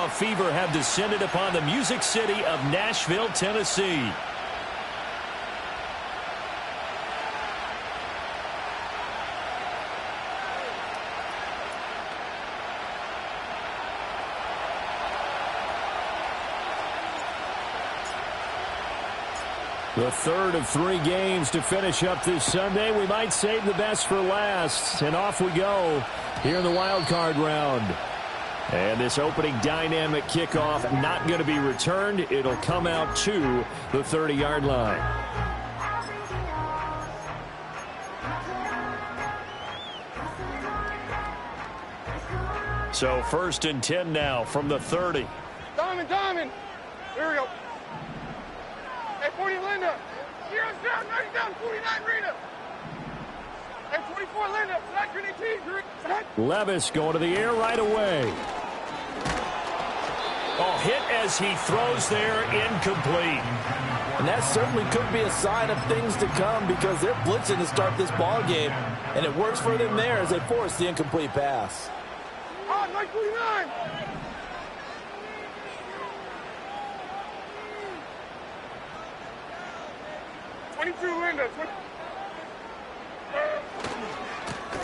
playoff fever have descended upon the Music City of Nashville, Tennessee. The third of 3 games to finish up this Sunday. We might save the best for last. And off we go here in the wild card round. And this opening dynamic kickoff not going to be returned. It'll come out to the 30-yard line. So 1st and 10 now from the 30. Diamond. Here we go. Hey, 40 Linda. 0's down, 90 down, 49 Rita. Hey, 24 Linda. Select your 18. Levis going to the air right away. Oh, hit as he throws there, incomplete. And that certainly could be a sign of things to come because they're blitzing to start this ball game, and it works for them there as they force the incomplete pass. Oh, 949. Linda.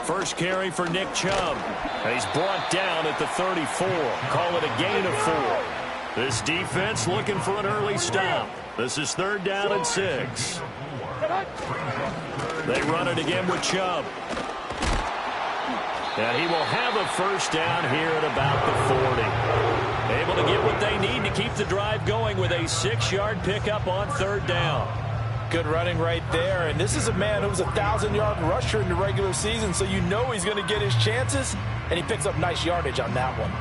First carry for Nick Chubb. He's brought down at the 34. Call it a gain of 4. This defense looking for an early stop. This is 3rd down and 6. They run it again with Chubb. And he will have a first down here at about the 40. Able to get what they need to keep the drive going with a 6-yard pickup on 3rd down. Good running right there, and this is a man who was a 1,000-yard rusher in the regular season, so you know he's going to get his chances, and he picks up nice yardage on that one.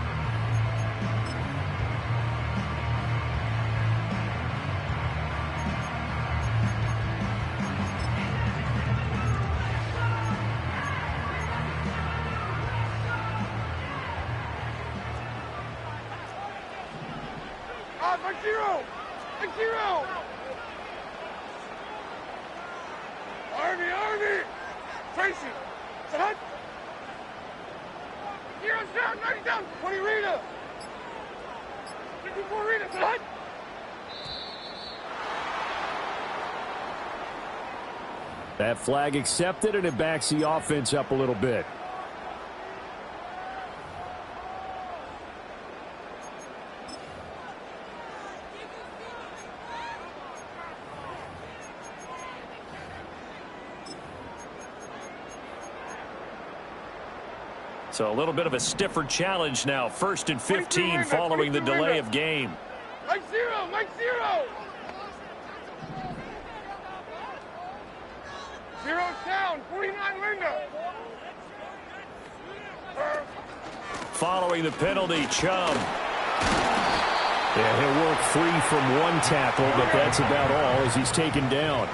Zero. Army. Tracy. Set. 0's down, 90 down. 20 Rita. 54 Rita. Set. That flag accepted, and it backs the offense up a little bit. So a little bit of a stiffer challenge now. 1st and 15 following the delay of game. Mike zero. 0's down, 49 Linda. Following the penalty, Chubb. Yeah, he'll work free from one tackle, but that's about all as he's taken down.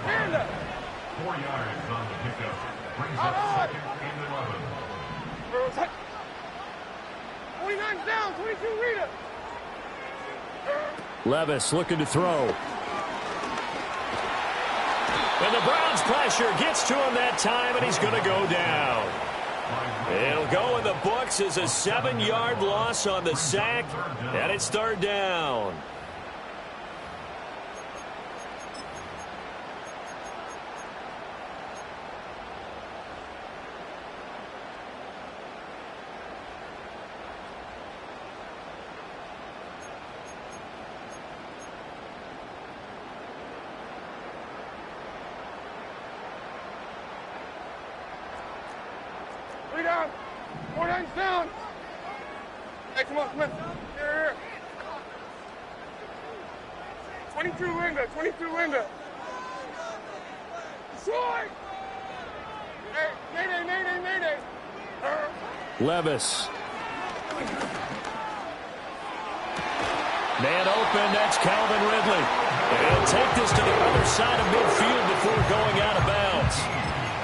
Linda. 4 yards on the pickup. Brings up 2nd and 11. 49's down, 22 Rita. Levis looking to throw. And the Browns pressure gets to him that time, and he's going to go down. It'll go in the books as a 7-yard loss on the sack, and it's 3rd down. Down. 49's down. Hey, come on. Here. 22 Linda. Short. Hey, mayday. Levis. Man open, that's Calvin Ridley. And he'll take this to the other side of midfield before going out of bounds.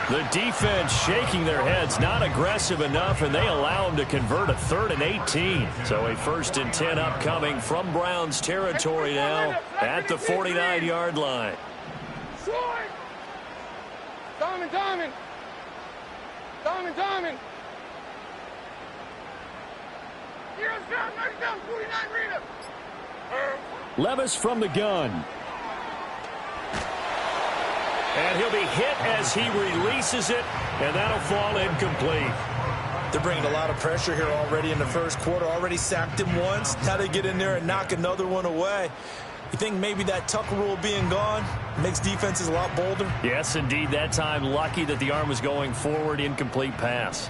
The defense shaking their heads, not aggressive enough, and they allow him to convert a 3rd and 18. So a 1st and 10 upcoming from Browns territory now at the 49-yard line. Short. Diamond. Heroes down, 90 down, 49 Rita. Levis from the gun. And he'll be hit as he releases it, and that'll fall incomplete. They're bringing a lot of pressure here already in the first quarter. Already sacked him once. Now they get in there and knock another one away. You think maybe that Tucker rule being gone makes defenses a lot bolder? Yes, indeed. That time, lucky that the arm was going forward. Incomplete pass.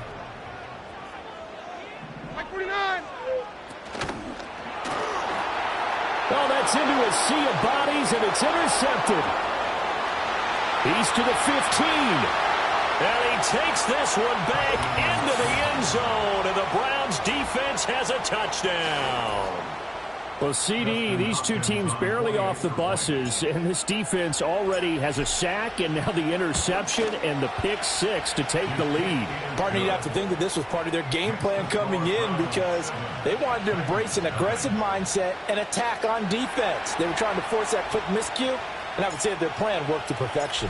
Like 49. Well, that's into a sea of bodies, and it's intercepted. He's to the 15. And he takes this one back into the end zone, and the Browns defense has a touchdown. Well, CD, these two teams barely off the buses, and this defense already has a sack and now the interception and the pick six to take the lead. Partner, you'd have to think that this was part of their game plan coming in because they wanted to embrace an aggressive mindset and attack on defense. They were trying to force that quick miscue, and I would say that their plan worked to perfection.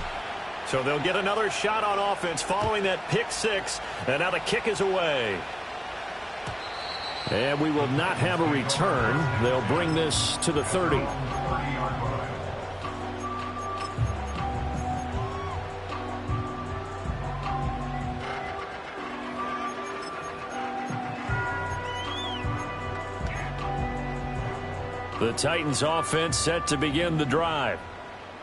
So they'll get another shot on offense following that pick six, and now the kick is away. And we will not have a return. They'll bring this to the 30. The Titans offense set to begin the drive.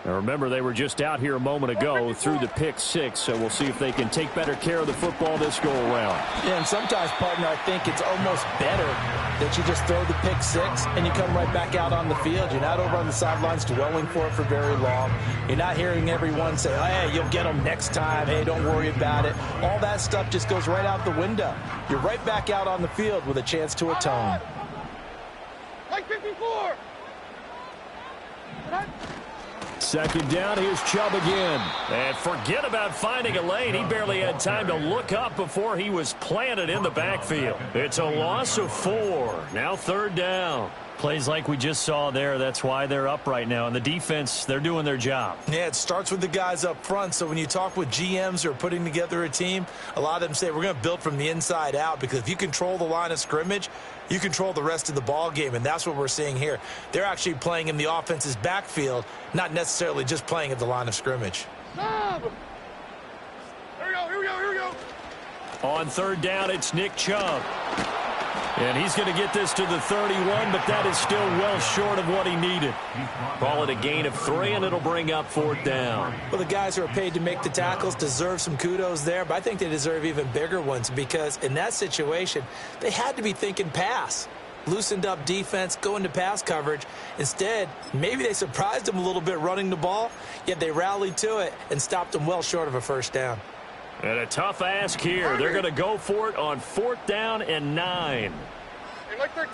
Now remember, they were just out here a moment ago through the pick six, so we'll see if they can take better care of the football this go-around. Yeah, and sometimes, partner, I think it's almost better that you just throw the pick six and you come right back out on the field. You're not over on the sidelines dwelling for it for very long. You're not hearing everyone say, oh, hey, you'll get them next time. Hey, don't worry about it. All that stuff just goes right out the window. You're right back out on the field with a chance to atone. Like 54. Second down, here's Chubb again. And forget about finding a lane. He barely had time to look up before he was planted in the backfield. It's a loss of 4. Now third down. Plays like we just saw there. That's why they're up right now. And the defense, they're doing their job. Yeah, it starts with the guys up front. So when you talk with GMs who are putting together a team, a lot of them say we're going to build from the inside out, because if you control the line of scrimmage, you control the rest of the ball game, and that's what we're seeing here. They're actually playing in the offense's backfield, not necessarily just playing at the line of scrimmage. Stop! Here we go, here we go, here we go. On third down, it's Nick Chubb. And he's going to get this to the 31, but that is still well short of what he needed. Call it a gain of 3, and it'll bring up fourth down. Well, the guys who are paid to make the tackles deserve some kudos there, but I think they deserve even bigger ones, because in that situation, they had to be thinking pass. Loosened up defense, going to pass coverage. Instead, maybe they surprised them a little bit running the ball, yet they rallied to it and stopped them well short of a first down. And a tough ask here. They're going to go for it on fourth down and 9. Hey, like 13.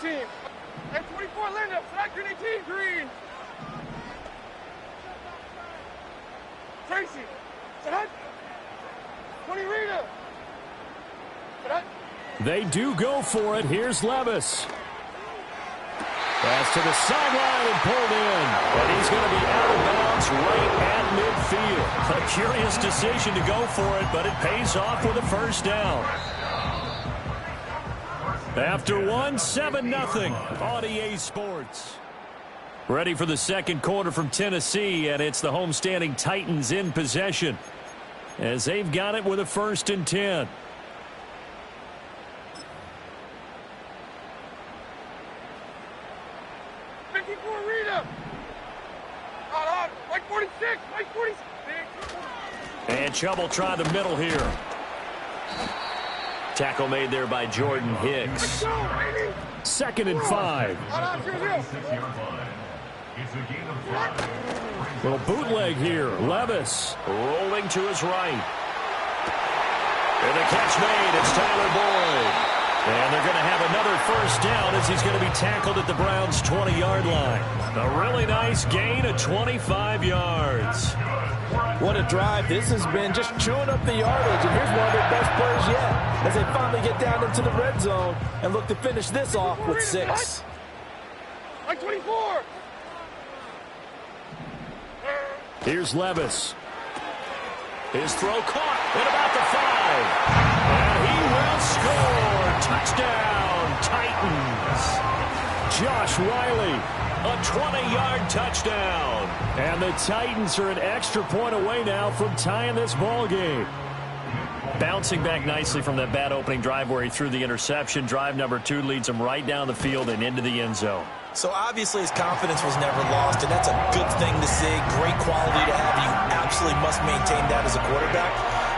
Hey, 24 Linda. Select green 18, green. Tracy. Set. 20 Rita. Set. They do go for it. Here's Levis. Pass to the sideline and pulled in. And he's going to be out of bounds right at midfield. A curious decision to go for it, but it pays off with a first down. After one, 7-0 on EA Sports. Ready for the second quarter from Tennessee, and it's the homestanding Titans in possession as they've got it with a 1st and 10. Like 46, like 46. And Chubb will try the middle here. Tackle made there by Jordan Hicks. 2nd and 5. Little bootleg here. Levis rolling to his right. And the catch made. It's Tyler Boyd. And they're going to have another first down as he's going to be tackled at the Browns' 20-yard line. A really nice gain of 25 yards. What a drive. This has been just chewing up the yardage. And here's one of their best plays yet as they finally get down into the red zone and look to finish this off with 6. Like 24. Here's Levis. His throw caught at about the 5. And he will score. Touchdown, Titans. Josh Riley, a 20-yard touchdown. And the Titans are an extra point away now from tying this ball game. Bouncing back nicely from that bad opening drive where he threw the interception. Drive number 2 leads him right down the field and into the end zone. So obviously his confidence was never lost, and that's a good thing to see. Great quality to have. You absolutely must maintain that as a quarterback.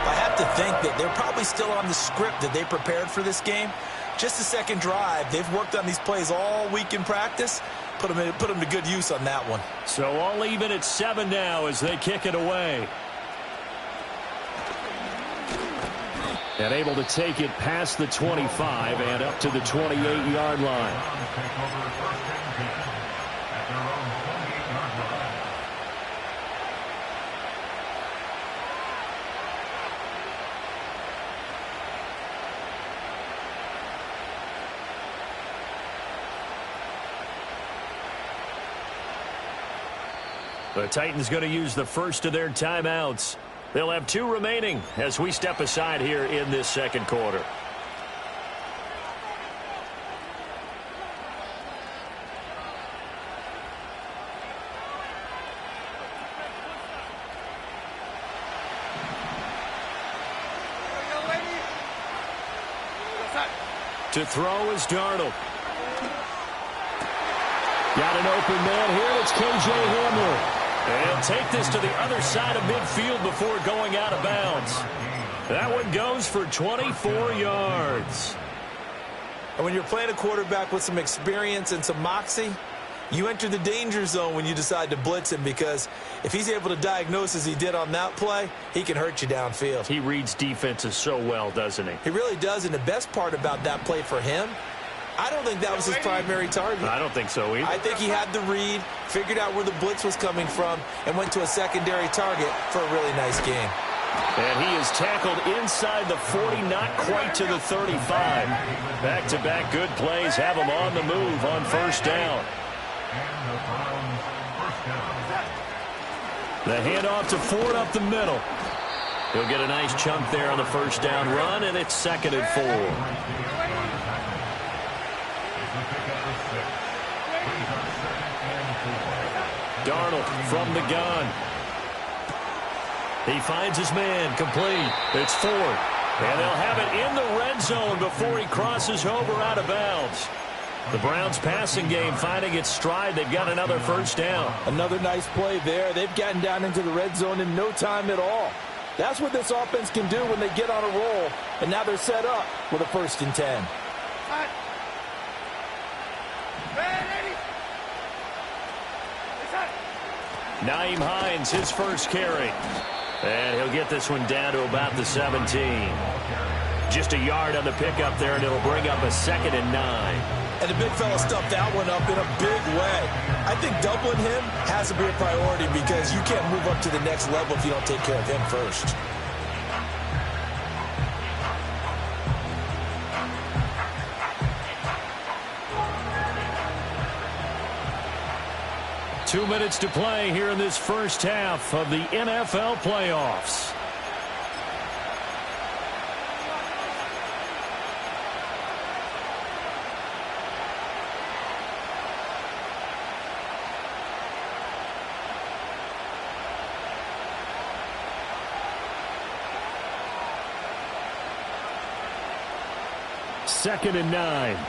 I have to think that they're probably still on the script that they prepared for this game. Just the second drive. They've worked on these plays all week in practice. Put them to good use on that one. So all even at 7 now as they kick it away. And able to take it past the 25 and up to the 28-yard line. The Titans going to use the first of their timeouts. They'll have 2 remaining as we step aside here in this second quarter. To throw is Darnold. Got an open man here. It's K.J. Hamler. And take this to the other side of midfield before going out of bounds. That one goes for 24 yards. And when you're playing a quarterback with some experience and some moxie, you enter the danger zone when you decide to blitz him, because if he's able to diagnose as he did on that play, he can hurt you downfield. He reads defenses so well, doesn't he? He really does, and the best part about that play for him, I don't think that was his primary target. I don't think so either. I think he had the read, figured out where the blitz was coming from, and went to a secondary target for a really nice game. And he is tackled inside the 40, not quite to the 35. Back-to-back good plays have him on the move on first down. The handoff to Ford up the middle. He'll get a nice chunk there on the first down run, and it's 2nd and 4. Darnold from the gun. He finds his man, complete. It's Ford. And they'll have it in the red zone before he crosses over out of bounds. The Browns passing game finding its stride. They've got another first down. Another nice play there. They've gotten down into the red zone in no time at all. That's what this offense can do when they get on a roll. And now they're set up with a 1st and 10. Nyheim Hines, his first carry. And he'll get this one down to about the 17. Just a yard on the pickup there, and it'll bring up a 2nd and 9. And the big fella stuffed that one up in a big way. I think doubling him has to be a priority, because you can't move up to the next level if you don't take care of him first. Two minutes to play here in this first half of the NFL playoffs. Second and 9. Here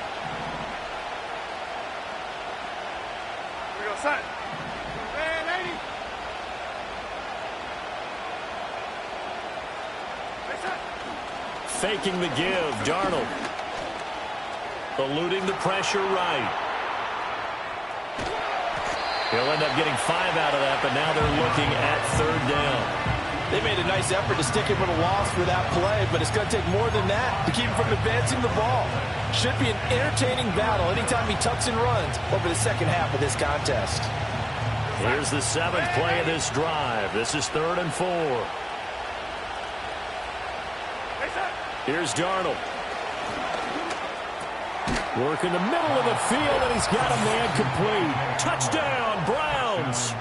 we go, set. Man, 80. Faking the give, Darnold. Eluding the pressure right. He'll end up getting 5 out of that, but now they're looking at 3rd down. They made a nice effort to stick him with a loss for that play, but it's going to take more than that to keep him from advancing the ball. Should be an entertaining battle anytime he tucks and runs over the second half of this contest. Here's the 7th play of this drive. This is 3rd and 4. Here's Darnold. Working the middle of the field, and he's got a man complete. Touchdown, Browns.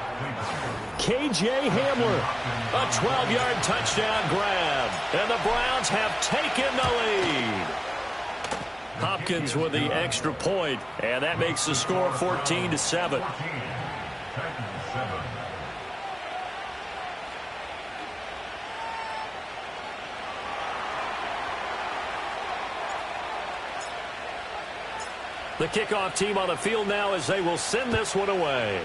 K.J. Hamler, a 12-yard touchdown grab. And the Browns have taken the lead. Hopkins with the extra point, and that makes the score 14-7. The kickoff team on the field now as they will send this one away.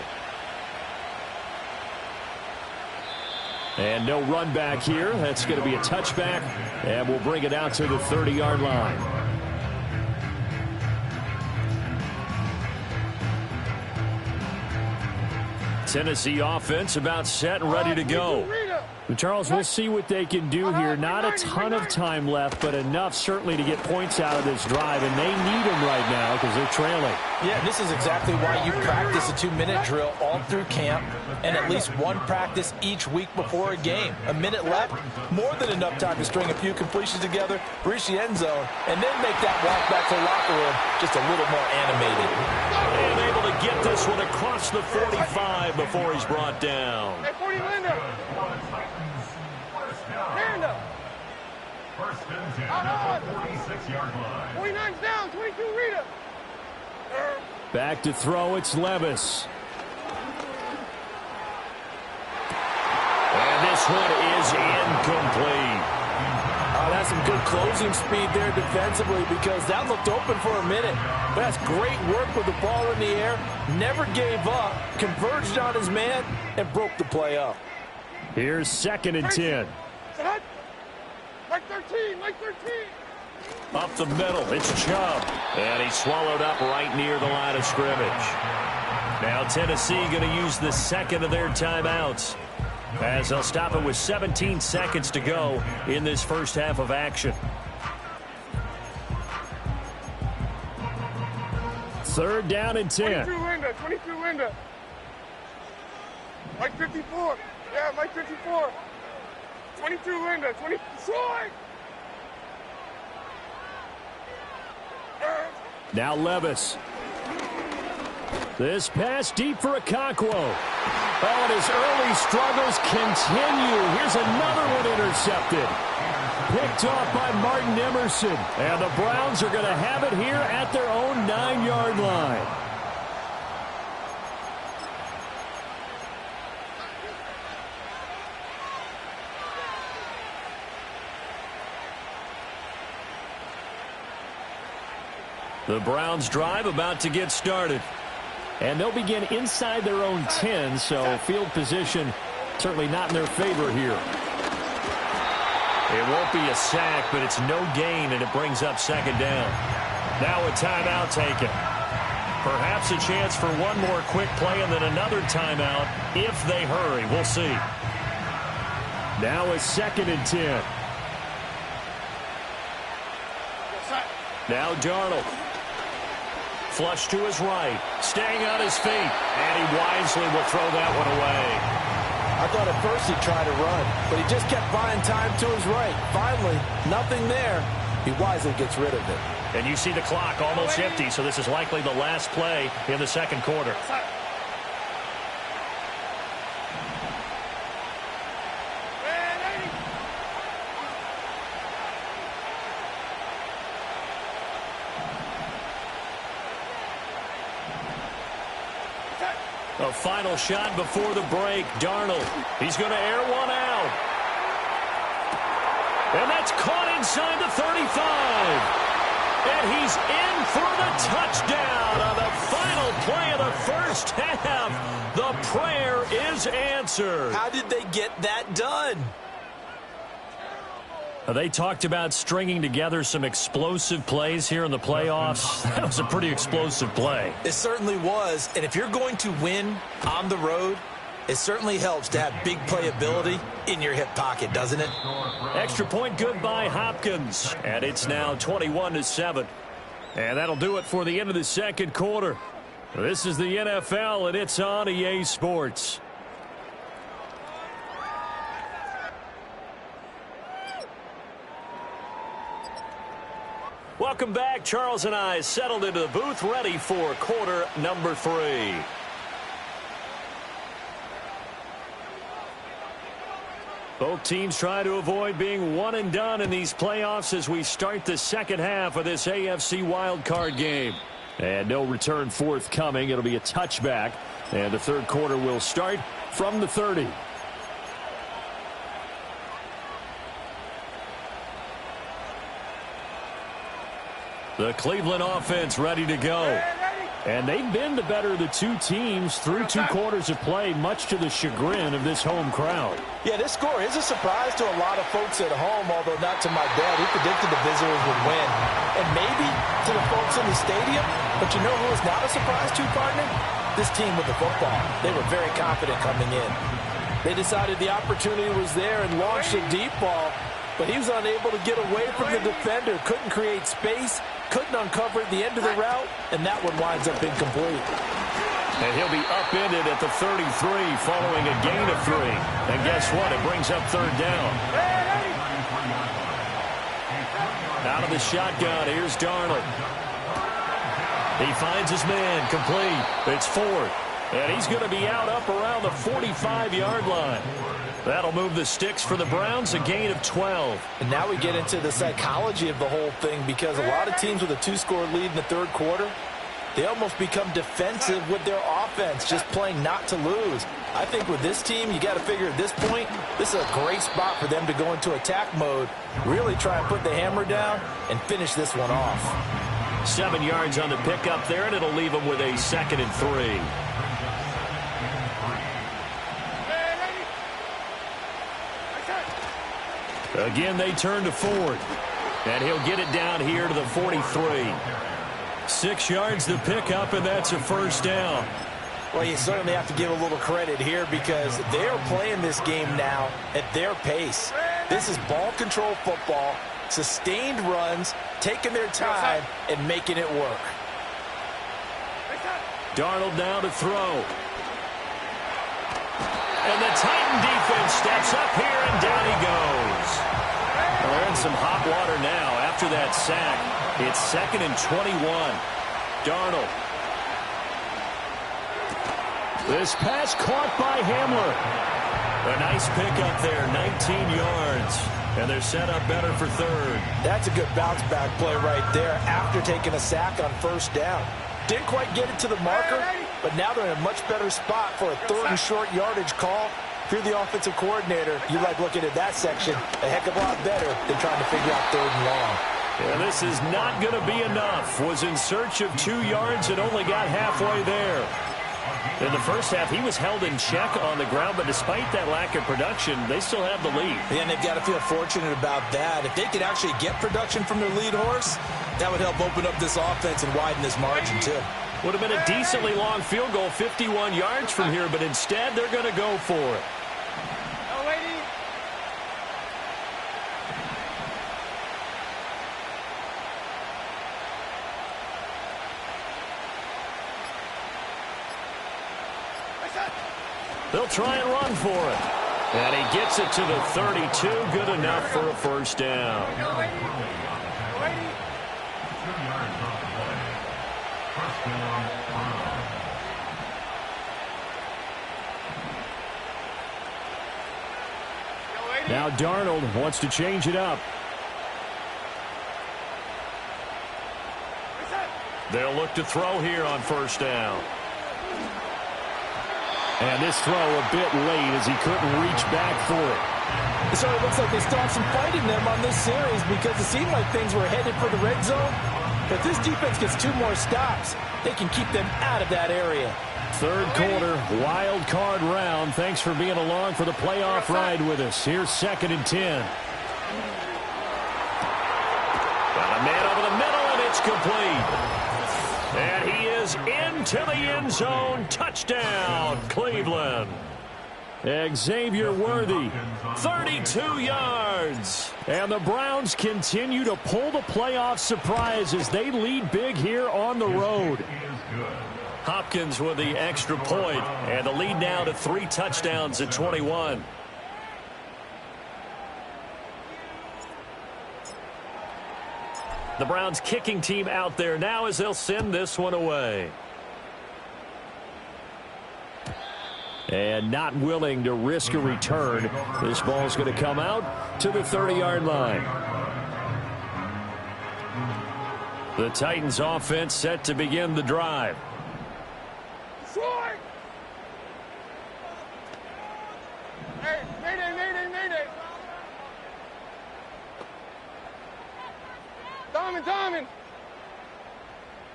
And no run back here. That's going to be a touchback, and we'll bring it out to the 30-yard line. Tennessee offense about set and ready to go. Charles, we'll see what they can do here. Not a ton of time left, but enough certainly to get points out of this drive, and they need them right now because they're trailing. Yeah, this is exactly why you practice a 2-minute drill all through camp and at least one practice each week before a game. A minute left, more than enough time to string a few completions together, reach the end zone, and then make that walk back to the locker room just a little more animated. And able to get this one across the 45 before he's brought down. Hey, 40 Linda. Linda. First and 10 at the 46-yard line. 49's down. 22 Rita. Back to throw, it's Levis. And this one is incomplete. Oh, that's some good closing speed there defensively because that looked open for a minute. But that's great work with the ball in the air. Never gave up, converged on his man, and broke the play up. Here's 2nd and 10. Mike 13, Mike 13. Up the middle, it's Chubb. And he's swallowed up right near the line of scrimmage. Now Tennessee going to use the second of their timeouts, as they'll stop it with 17 seconds to go in this first half of action. 3rd down and 10. 22 Linda, 22 Linda. Mike 54. Yeah, Mike 54. 22 Linda, 20. Troy! Now Levis. This pass deep for Okonkwo. Oh, and his early struggles continue. Here's another one intercepted. Picked off by Martin Emerson. And the Browns are going to have it here at their own 9-yard line. The Browns drive about to get started. And they'll begin inside their own 10, so field position certainly not in their favor here. It won't be a sack, but it's no gain, and it brings up 2nd down. Now a timeout taken. Perhaps a chance for one more quick play and then another timeout if they hurry. We'll see. Now a 2nd and 10. Now Darnold. Flush to his right. Staying on his feet. And he wisely will throw that one away. I thought at first he'd try to run, but he just kept buying time to his right. Finally, nothing there. He wisely gets rid of it. And you see the clock almost empty, so this is likely the last play in the second quarter. A final shot before the break. Darnold. He's going to air one out. And that's caught inside the 35. And he's in for the touchdown on the final play of the first half. The prayer is answered. How did they get that done? They talked about stringing together some explosive plays here in the playoffs. That was a pretty explosive play. It certainly was. And if you're going to win on the road, it certainly helps to have big playability in your hip pocket, doesn't it? Extra point good by Hopkins. And it's now 21-7. And that'll do it for the end of the second quarter. This is the NFL, and it's on EA Sports. Welcome back. Charles and I settled into the booth, ready for quarter number 3. Both teams try to avoid being one and done in these playoffs as we start the second half of this AFC wildcard game. And no return forthcoming. It'll be a touchback. And the third quarter will start from the 30. The Cleveland offense ready to go. And they've been the better of the two teams through 2 quarters of play, much to the chagrin of this home crowd. Yeah, this score is a surprise to a lot of folks at home, although not to my dad. He predicted the visitors would win. And maybe to the folks in the stadium. But you know who is not a surprise to, partner? This team with the football. They were very confident coming in. They decided the opportunity was there and launched a deep ball. But he was unable to get away from the defender. Couldn't create space. Couldn't uncover at the end of the route. And that one winds up incomplete. And he'll be upended at the 33 following a gain of 3. And guess what? It brings up third down. Out of the shotgun, here's Darnold. He finds his man, complete. It's fourth. And he's going to be out up around the 45-yard line. That'll move the sticks for the Browns, a gain of 12. And now we get into the psychology of the whole thing, because a lot of teams with a 2-score lead in the third quarter, they almost become defensive with their offense, just playing not to lose. I think with this team, you got to figure at this point, this is a great spot for them to go into attack mode, really try and put the hammer down and finish this one off. 7 yards on the pickup there, and it'll leave them with a 2nd and 3. Again, they turn to Ford. And he'll get it down here to the 43. 6 yards to pick up, and that's a first down. Well, you certainly have to give a little credit here, because they are playing this game now at their pace. This is ball control football, sustained runs, taking their time, and making it work. Darnold now to throw. And the Titan defense steps up here, and down he goes. Well, they're in some hot water now after that sack. It's 2nd and 21. Darnold. This pass caught by Hamler. A nice pickup there, 19 yards. And they're set up better for third. That's a good bounce-back play right there after taking a sack on first down. Didn't quite get it to the marker, but now they're in a much better spot for a 3rd and short yardage call. If you're the offensive coordinator, you like looking at that section a heck of a lot better than trying to figure out 3rd and long. And this is not going to be enough. Was in search of 2 yards and only got halfway there. In the first half, he was held in check on the ground, but despite that lack of production, they still have the lead. And they've got to feel fortunate about that. If they could actually get production from their lead horse, that would help open up this offense and widen this margin, too. Would have been a decently long field goal, 51 yards from here, but instead they're going to go for it. No, lady. They'll try and run for it. And he gets it to the 32. Good enough for a first down. No, lady. No, lady. 2 yards on the play. First down, Browns. No, lady. Now Darnold wants to change it up. They'll look to throw here on first down. And this throw a bit late as he couldn't reach back for it. It sort of looks like they still have some fight in them on this series, because it seemed like things were headed for the red zone. But this defense gets 2 more stops. They can keep them out of that area. Third quarter, wild card round. Thanks for being along for the playoff ride with us. Here's 2nd and 10. Got a man over the middle, and it's complete. And he is into the end zone. Touchdown, Cleveland. Xavier Worthy. 32 yards. And the Browns continue to pull the playoff surprise as they lead big here on the road. Hopkins with the extra point, and the lead now to 3 touchdowns at 21. The Browns kicking team out there now as they'll send this one away. and not willing to risk a return. This ball is going to come out to the 30-yard line. The Titans offense set to begin the drive. Short! Hey, mayday, mayday, mayday. Diamond.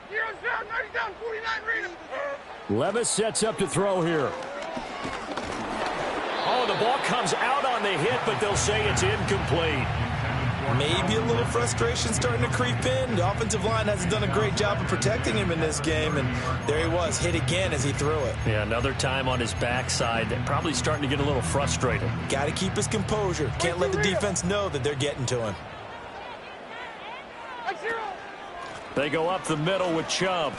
Heroes down, 90 down, 49 Rita. Levis sets up to throw here. Oh, the ball comes out on the hit, but they'll say it's incomplete. Maybe a little frustration starting to creep in. The offensive line hasn't done a great job of protecting him in this game, and there he was, hit again as he threw it. Yeah, another time on his backside, probably starting to get a little frustrated. Got to keep his composure. Can't let the defense know that they're getting to him. They go up the middle with Chubb.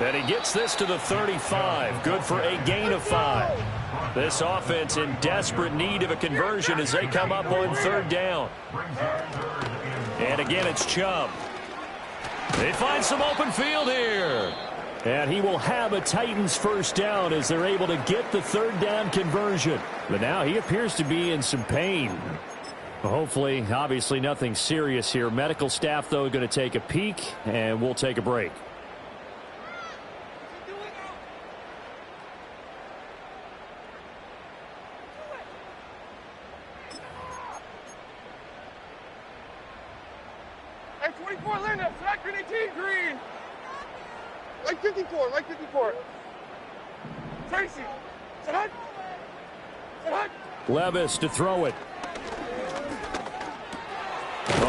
And he gets this to the 35. Good for a gain of 5. This offense in desperate need of a conversion as they come up on 3rd down. And again, it's Chubb. They find some open field here. And he will have a Titans first down as they're able to get the 3rd down conversion. But now he appears to be in some pain. Hopefully, obviously nothing serious here. Medical staff, though, going to take a peek, and we'll take a break. Hey, 24 Linda, flat green 18, green. Like 54, like 54. Tracy, sit up. Sit up. Levis to throw it.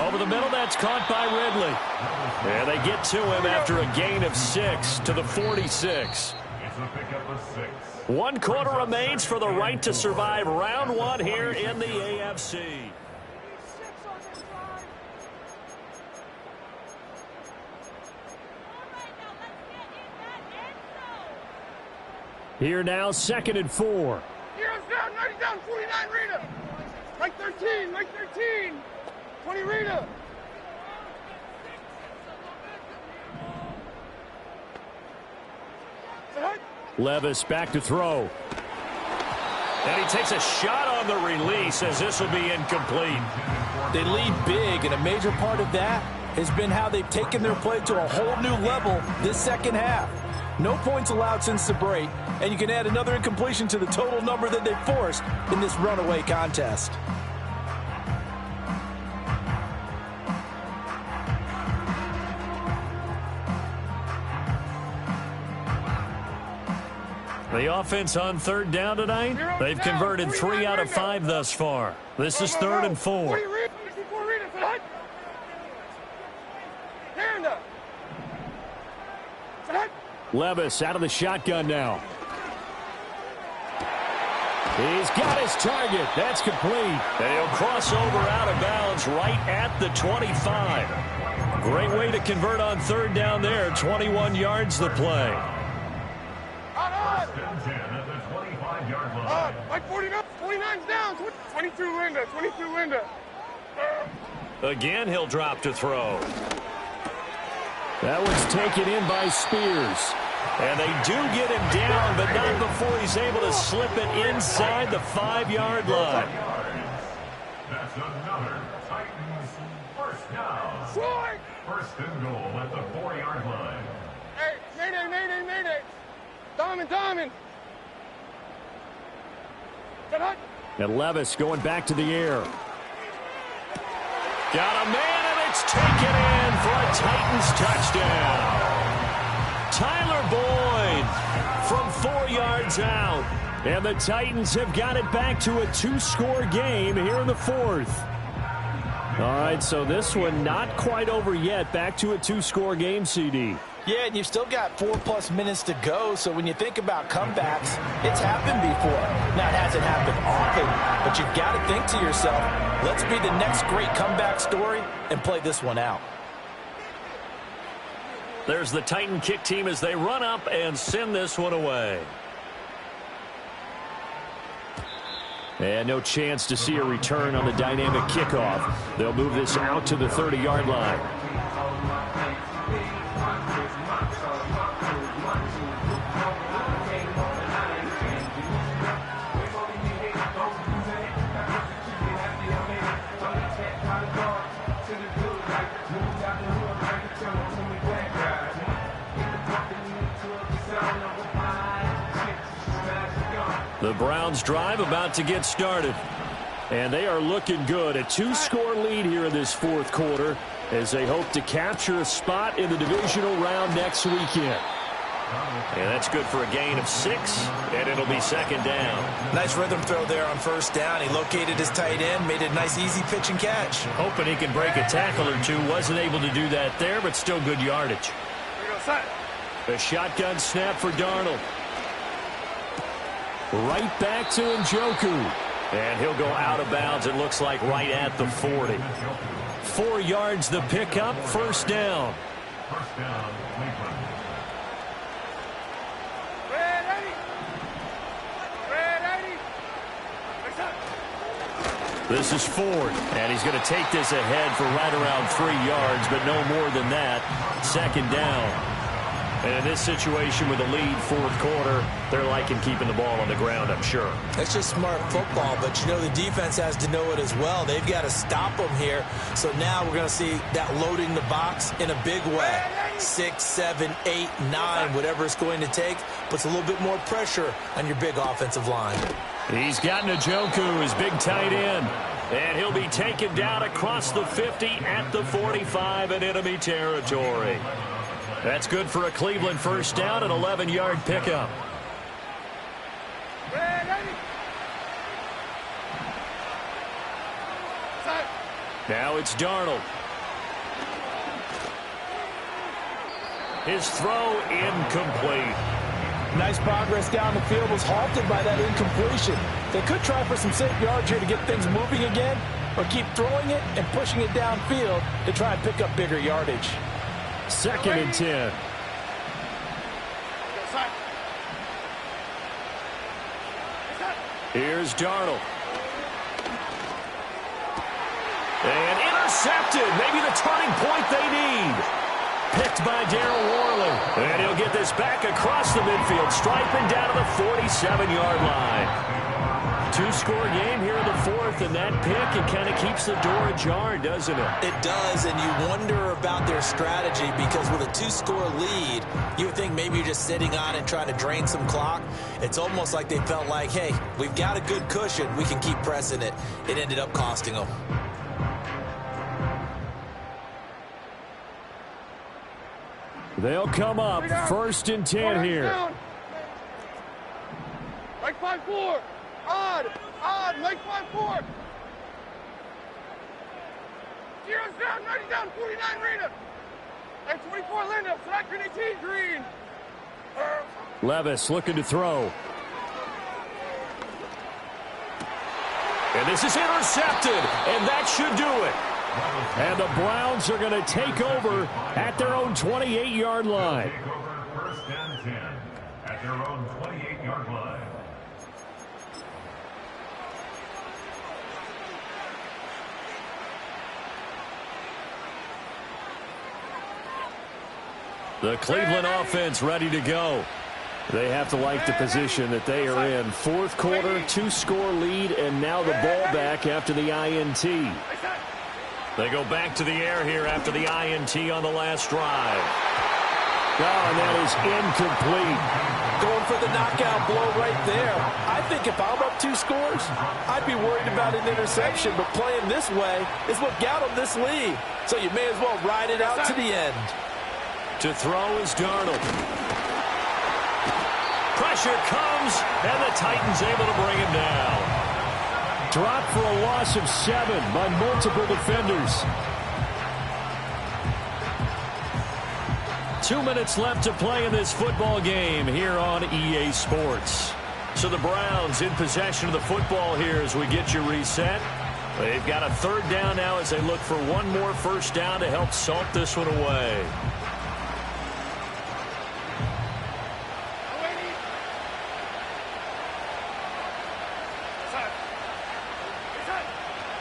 Over the middle, that's caught by Ridley. And they get to him after a gain of 6 to the 46. It's a pickup of 6. 1 quarter remains for the right to survive round 1 here in the AFC. Here now, 2nd and 4. Heroes down, 90 down, 49 Rita. Like 13, like 13. 20 Rita. Levis back to throw. And he takes a shot on the release as this will be incomplete. They lead big, and a major part of that has been how they've taken their play to a whole new level this second half. No points allowed since the break, and you can add another incompletion to the total number that they forced in this runaway contest. The offense on 3rd down tonight, they've converted 3 out of 5 thus far. This is 3rd and 4. Levis out of the shotgun now. He's got his target. That's complete. And he'll cross over out of bounds right at the 25. Great way to convert on 3rd down there. 21 yards the play. At the 25-yard line. Like 49's down. 22 Linda, 22 Linda. Again, he'll drop to throw. That one's taken in by Spears. And they do get him down, but not before he's able to slip it inside the 5-yard line. That's another Titans first down. Short. 1st and goal at the 4-yard line. Hey, mayday, mayday, mayday. Diamond. And Levis going back to the air. Got a man, and it's taken in for a Titans touchdown. Tyler Boyd from 4 yards out. And the Titans have got it back to a 2-score game here in the 4th. All right, so this one not quite over yet. Back to a 2-score game, CD. Yeah, and you've still got 4+ minutes to go, so when you think about comebacks, it's happened before. Now, it hasn't happened often, but you've got to think to yourself, let's be the next great comeback story and play this one out. There's the Titan kick team as they run up and send this one away. And no chance to see a return on the dynamic kickoff. They'll move this out to the 30-yard line. The Browns drive about to get started. And they are looking good. A 2-score lead here in this fourth quarter as they hope to capture a spot in the divisional round next weekend. And that's good for a gain of 6, and it'll be second down. Nice rhythm throw there on first down. He located his tight end, made a nice easy pitch and catch. Hoping he can break a tackle or two. Wasn't able to do that there, but still good yardage. A shotgun snap for Darnold. Right back to Njoku. And he'll go out of bounds, it looks like, right at the 40. 4 yards the pickup, first down. First down, Cleveland. This is Ford, and he's going to take this ahead for right around 3 yards, but no more than that. Second down. And in this situation with a lead fourth quarter, they're liking keeping the ball on the ground, I'm sure. It's just smart football, but, you know, the defense has to know it as well. They've got to stop them here. So now we're going to see that loading the box in a big way. 6, 7, 8, 9, whatever it's going to take, puts a little bit more pressure on your big offensive line. He's got Njoku, his big tight end. And he'll be taken down across the 50 at the 45 in enemy territory. That's good for a Cleveland first down, an 11-yard pickup. Now it's Darnold. His throw incomplete. Nice progress down the field, was halted by that incompletion. They could try for some safe yards here to get things moving again, or keep throwing it and pushing it downfield to try and pick up bigger yardage. Second and 10. Here's Darnold. And intercepted. Maybe the turning point they need. Picked by Darryl Worley. And he'll get this back across the midfield, striping down to the 47-yard line. 2-score game here in the fourth, and that pick, it kind of keeps the door ajar, doesn't it? It does, and you wonder about their strategy, because with a 2-score lead, you would think maybe you're just sitting on it trying to drain some clock. It's almost like they felt like, hey, we've got a good cushion. We can keep pressing it. It ended up costing them. They'll come up first and 10 here. Like 5-4. Odd, like 5-4. 0's down, 90 down, 49 Rita. And 24 Linda, select 18 Green. Levis looking to throw. And this is intercepted, and that should do it. And the Browns are going to take over at their own 28-yard line. Take over first and 10 at their own 28-yard line. The Cleveland offense ready to go. They have to like the position that they are in. Fourth quarter, 2-score lead, and now the ball back after the INT. They go back to the air here after the INT on the last drive. Oh, and that is incomplete. Going for the knockout blow right there. I think if I'm up 2 scores, I'd be worried about an interception, but playing this way is what got them this lead. So you may as well ride it out to the end. To throw is Darnold. Pressure comes, and the Titans able to bring him down. Dropped for a loss of 7 by multiple defenders. 2 minutes left to play in this football game here on EA Sports. So the Browns in possession of the football here as we get you reset. They've got a third down now as they look for one more first down to help salt this one away.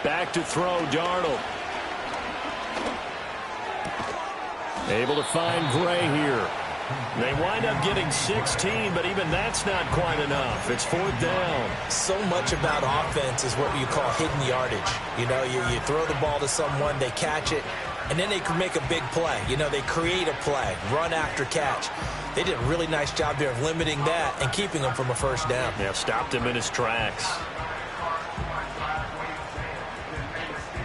Back to throw, Darnold. Able to find Gray here. They wind up getting 16, but even that's not quite enough. It's fourth down. So much about offense is what you call hidden yardage. You know, you throw the ball to someone, they catch it, and then they can make a big play. You know, they create a play, run after catch. They did a really nice job there of limiting that and keeping him from a first down. Yeah, stopped him in his tracks.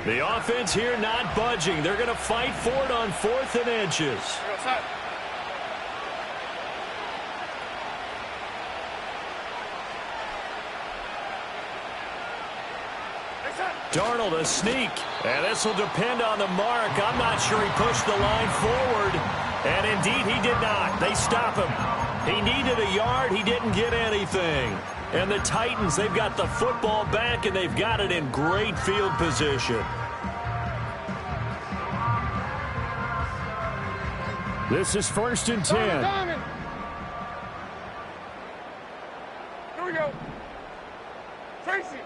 The offense here not budging. They're going to fight for it on 4th and inches. Darnold a sneak, and this will depend on the mark. I'm not sure he pushed the line forward, and indeed he did not. They stop him. He needed a yard. He didn't get anything. And the Titans, they've got the football back, and they've got it in great field position. This is 1st and 10. Diamond. Here we go. Tracy.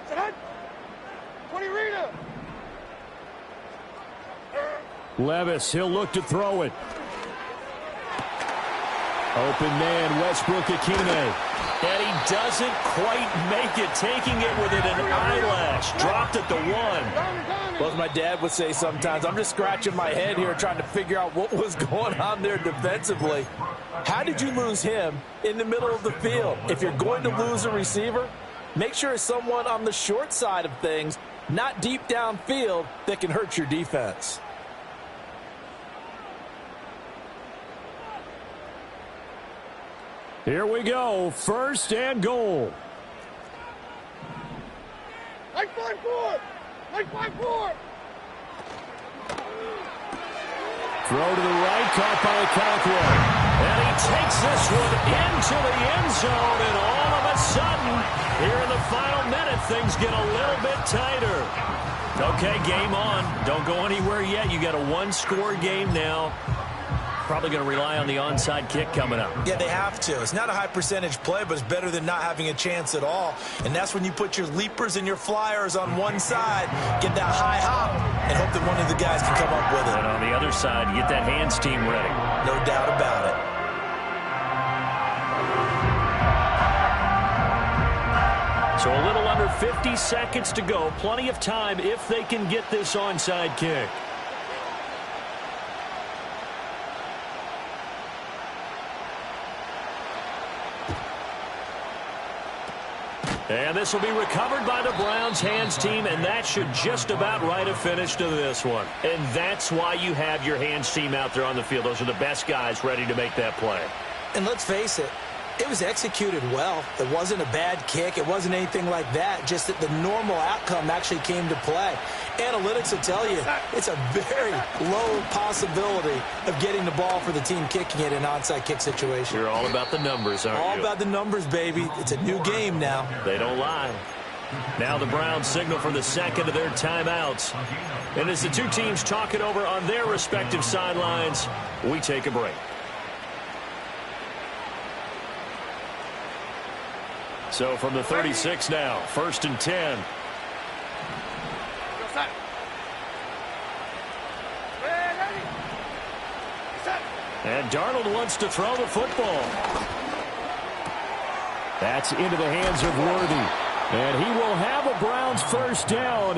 Set. 20 Rita. Levis, he'll look to throw it. Open man, Westbrook-Ikhine. And he doesn't quite make it, taking it within an eyelash. Dropped at the 1. Diamond. Well, as my dad would say sometimes, I'm just scratching my head here trying to figure out what was going on there defensively. How did you lose him in the middle of the field? If you're going to lose a receiver, make sure it's someone on the short side of things, not deep downfield, that can hurt your defense. Here we go, 1st and goal. Mike 5-4. Mike 5-4. Throw to the right, caught by Conquo. And he takes this one into the end zone, and all of a sudden, here in the final minute, things get a little bit tighter. Okay, game on. Don't go anywhere yet. You got a 1-score game now. Probably going to rely on the onside kick coming up. Yeah, they have to. It's not a high percentage play, but it's better than not having a chance at all. And that's when you put your leapers and your flyers on one side, get that high hop, and hope that one of the guys can come up with it. And on the other side, you get that hands team ready. No doubt about it. So a little under 50 seconds to go. Plenty of time if they can get this onside kick. And this will be recovered by the Browns hands team, and that should just about write a finish to this one. And that's why you have your hands team out there on the field. Those are the best guys ready to make that play. And let's face it, it was executed well. It wasn't a bad kick. It wasn't anything like that. Just that the normal outcome actually came to play. Analytics will tell you it's a very low possibility of getting the ball for the team kicking it in an onside kick situation. You're all about the numbers, aren't you? All about the numbers, baby. It's a new game now. They don't lie. Now the Browns signal for the second of their timeouts. And as the two teams talk it over on their respective sidelines, we take a break. So from the 36 now, 1st and 10. And Darnold wants to throw the football. That's into the hands of Worthy. And he will have a Browns first down.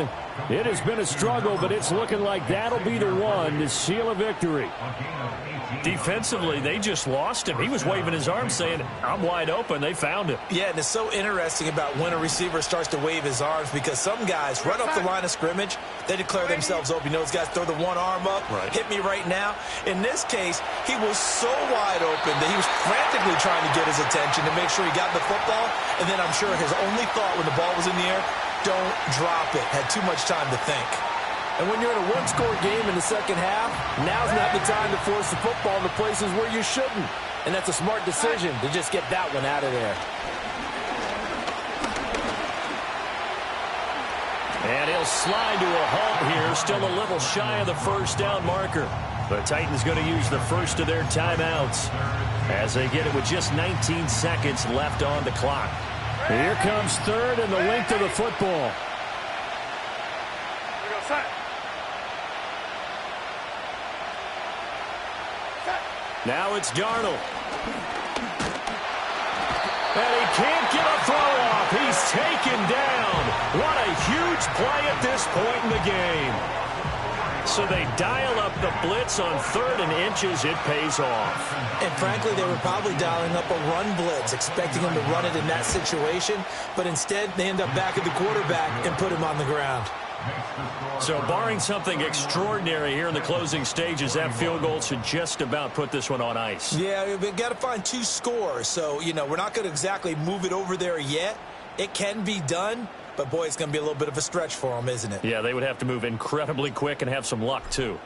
It has been a struggle, but it's looking like that'll be the one to seal a victory. Defensively, they just lost him. He was waving his arms saying, I'm wide open. They found him. Yeah, and it's so interesting about when a receiver starts to wave his arms, because some guys, right off the line of scrimmage, they declare themselves open. You know, those guys throw the one arm up, hit me right now. In this case, he was so wide open that he was frantically trying to get his attention to make sure he got the football. And then I'm sure his only thought when the ball was in the air, don't drop it. Had too much time to think. And when you're in a one-score game in the second half, now's not the time to force the football into places where you shouldn't. And that's a smart decision to just get that one out of there. And he'll slide to a halt here, still a little shy of the first down marker. The Titans going to use the first of their timeouts as they get it with just 19 seconds left on the clock. Here comes third and the length of the football. Now it's Darnold. And he can't get a throw off. He's taken down. What a huge play at this point in the game. So they dial up the blitz on 3rd and inches. It pays off. And frankly, they were probably dialing up a run blitz, expecting him to run it in that situation. But instead, they end up back at the quarterback and put him on the ground. So barring something extraordinary here in the closing stages, that field goal should just about put this one on ice. Yeah, we've got to find 2 scores. So, you know, we're not going to exactly move it over there yet. It can be done. But, boy, it's going to be a little bit of a stretch for them, isn't it? Yeah, they would have to move incredibly quick and have some luck, too.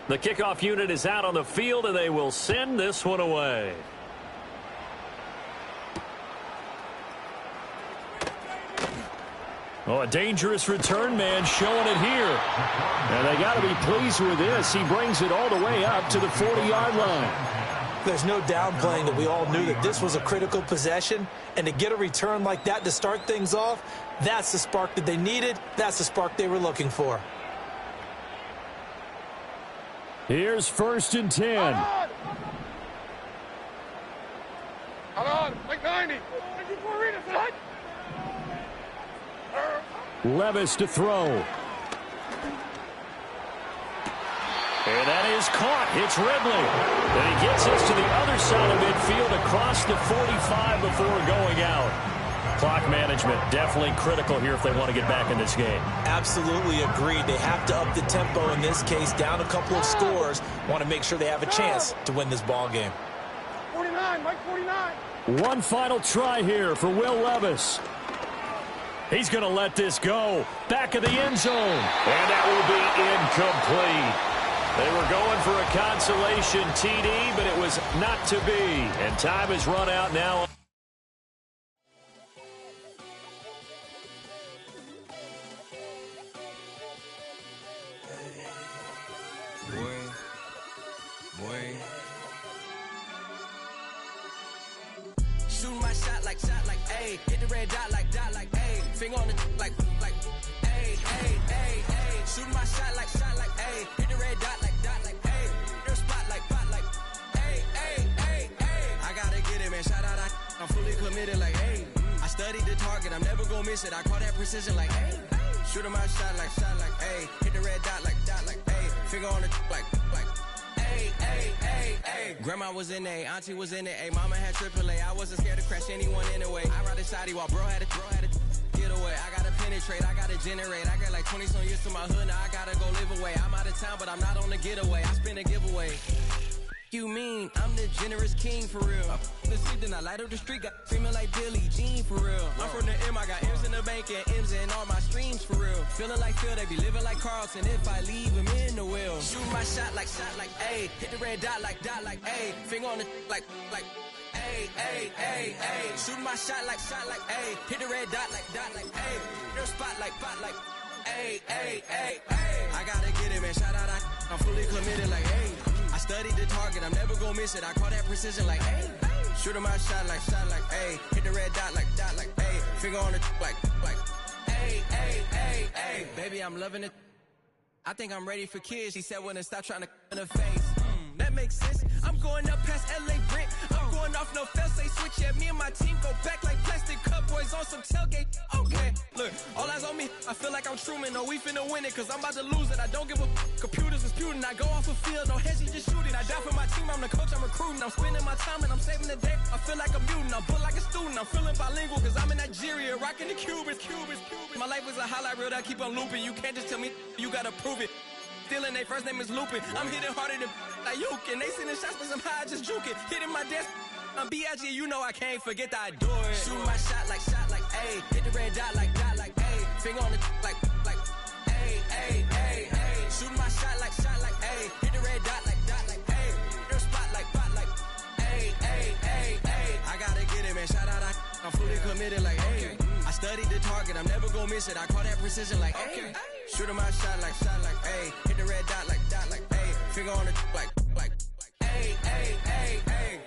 The kickoff unit is out on the field, and they will send this one away. Oh, a dangerous return man showing it here. And they got to be pleased with this. He brings it all the way up to the 40-yard line. There's no downplaying that we all knew that this was a critical possession. And to get a return like that to start things off, that's the spark that they needed. That's the spark they were looking for. Here's 1st and 10. Hold on. Like 90. 94 Rita, son. Levis to throw. And that is caught. It's Ridley. And he gets us to the other side of midfield across the 45 before going out. Clock management definitely critical here if they want to get back in this game. Absolutely agreed. They have to up the tempo in this case, down a couple of scores. Want to make sure they have a chance to win this ball game. 49, Mike 49. One final try here for Will Levis. He's going to let this go. Back of the end zone. And that will be incomplete. They were going for a consolation TD, but it was not to be. And time has run out now. Shooting my shot like, ayy. Hit the red dot like, ayy. Finger on the, like, ayy, ayy, ayy, ayy. Shooting my shot like, ayy. Hit the red dot like, ayy. Their spot like, ayy, ayy, ayy, ayy. I gotta get it, man. Shout out, I'm fully committed like, ayy. I studied the target, I'm never gonna miss it. I call that precision like, ayy. Shooting my shot like, ayy. Hit the red dot like, ayy. Finger on the, like, ayy, ayy, ayy, ayy. Grandma was in A, auntie was in it, ayy. Mama had AAA, I wasn't scared to crash anyone anyway. I ride the shoddy while bro had to get away. I gotta penetrate, I gotta generate. I got like 20-some years to my hood, now I gotta go live away. I'm out of town, but I'm not on the getaway. I spin a giveaway. You mean I'm the generous king for real? The sleep, then I light up the street, got screaming like Billie Jean for real. I'm from the M, I got M's in the bank and M's in all my streams for real. Feeling like Phil, they be living like Carlson if I leave him in the wheel. Shoot my shot like, ayy. Hit the red dot like, ayy. Finger on the, like, ayy, ayy, ayy, ayy. Shoot my shot like, ayy. Hit the red dot like, ayy. Their spot like, ayy, ayy, ayy, ayy. I gotta get it, man. Shout out, I'm fully committed like, ayy. I studied the target, I'm never gonna miss it. I call that precision like, ayy. Shooting my shot like, ayy. Hit the red dot like, ayy. Finger on the, like, ayy, ayy, ayy, ayy. Baby, I'm loving it. I think I'm ready for kids. She said when to stop trying to in her face. That makes sense. I'm going up past LA Brent. I'm going off no fail, say switch. Yeah, me and my team go back like plastic cup boys on some tailgate. Okay, look, all eyes on me. I feel like I'm Truman. No, we finna win it, cause I'm about to lose it. I don't give a computers disputing. I go off a field, no hedging, just shooting. I die for my team, I'm the coach, I'm recruiting. I'm spending my time and I'm saving the day. I feel like a mutant, I'm built like a student. I'm feeling bilingual, cause I'm in Nigeria, rocking the Cubans. My life is a highlight reel that I keep on looping. You can't just tell me, you gotta prove it. Stealing, they first name is Lupin. I'm hitting harder than like Yukin. They sending shots, but somehow I just juke it. Hitting my desk, I'm B.I.G. You know I can't forget that I do it. Shooting my shot like, ayy. Hit the red dot like, ayy. Finger on the, like, ayy, ayy, ayy, ayy. Shooting my shot like, ayy. Hit the red dot like, ayy. Their spot like, ayy, ayy, ayy, ayy. I gotta get it, man. Shout out, I'm fully committed like, ayy. I studied the target, I'm never gonna miss it. I call that precision like, ayy. Shooting my shot like, ayy. Hit the red dot like, ayy. Finger on the, like, ayy, ayy, ayy, ayy.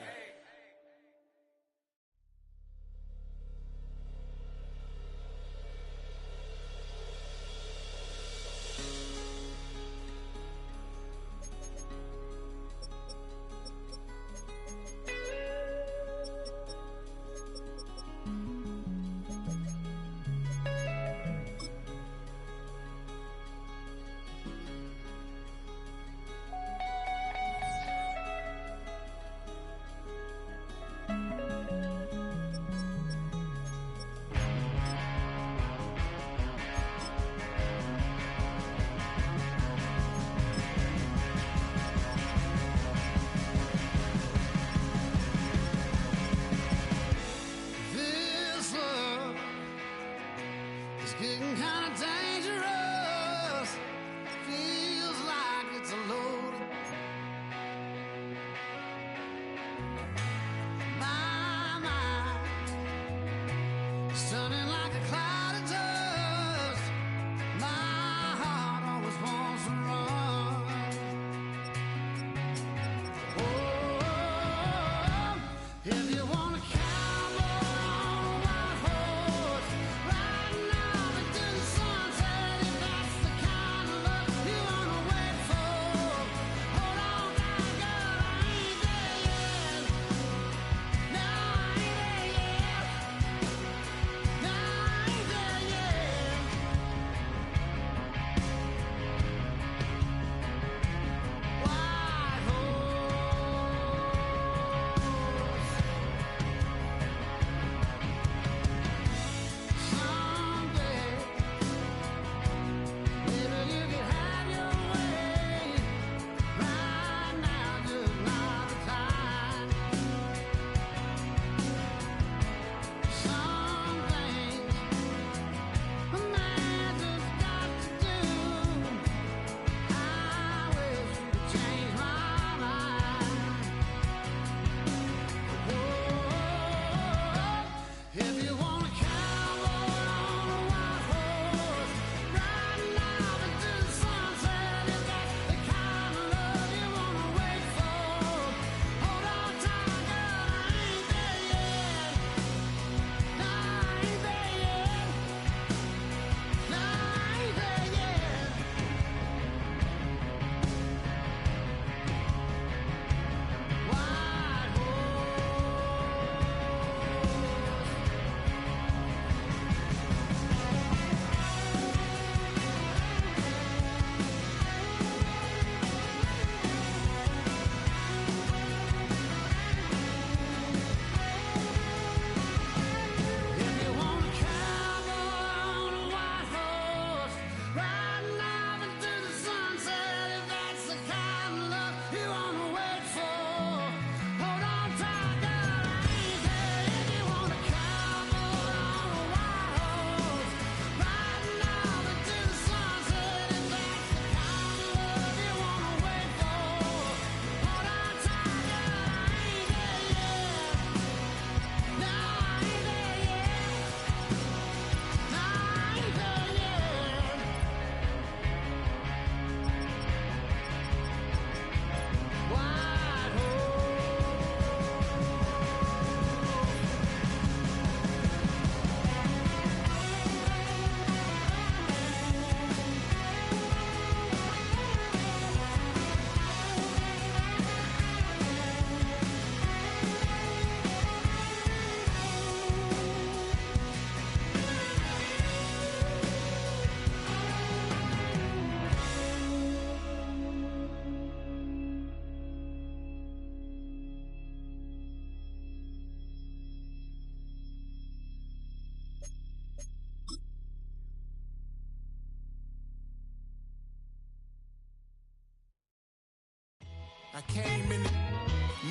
came in,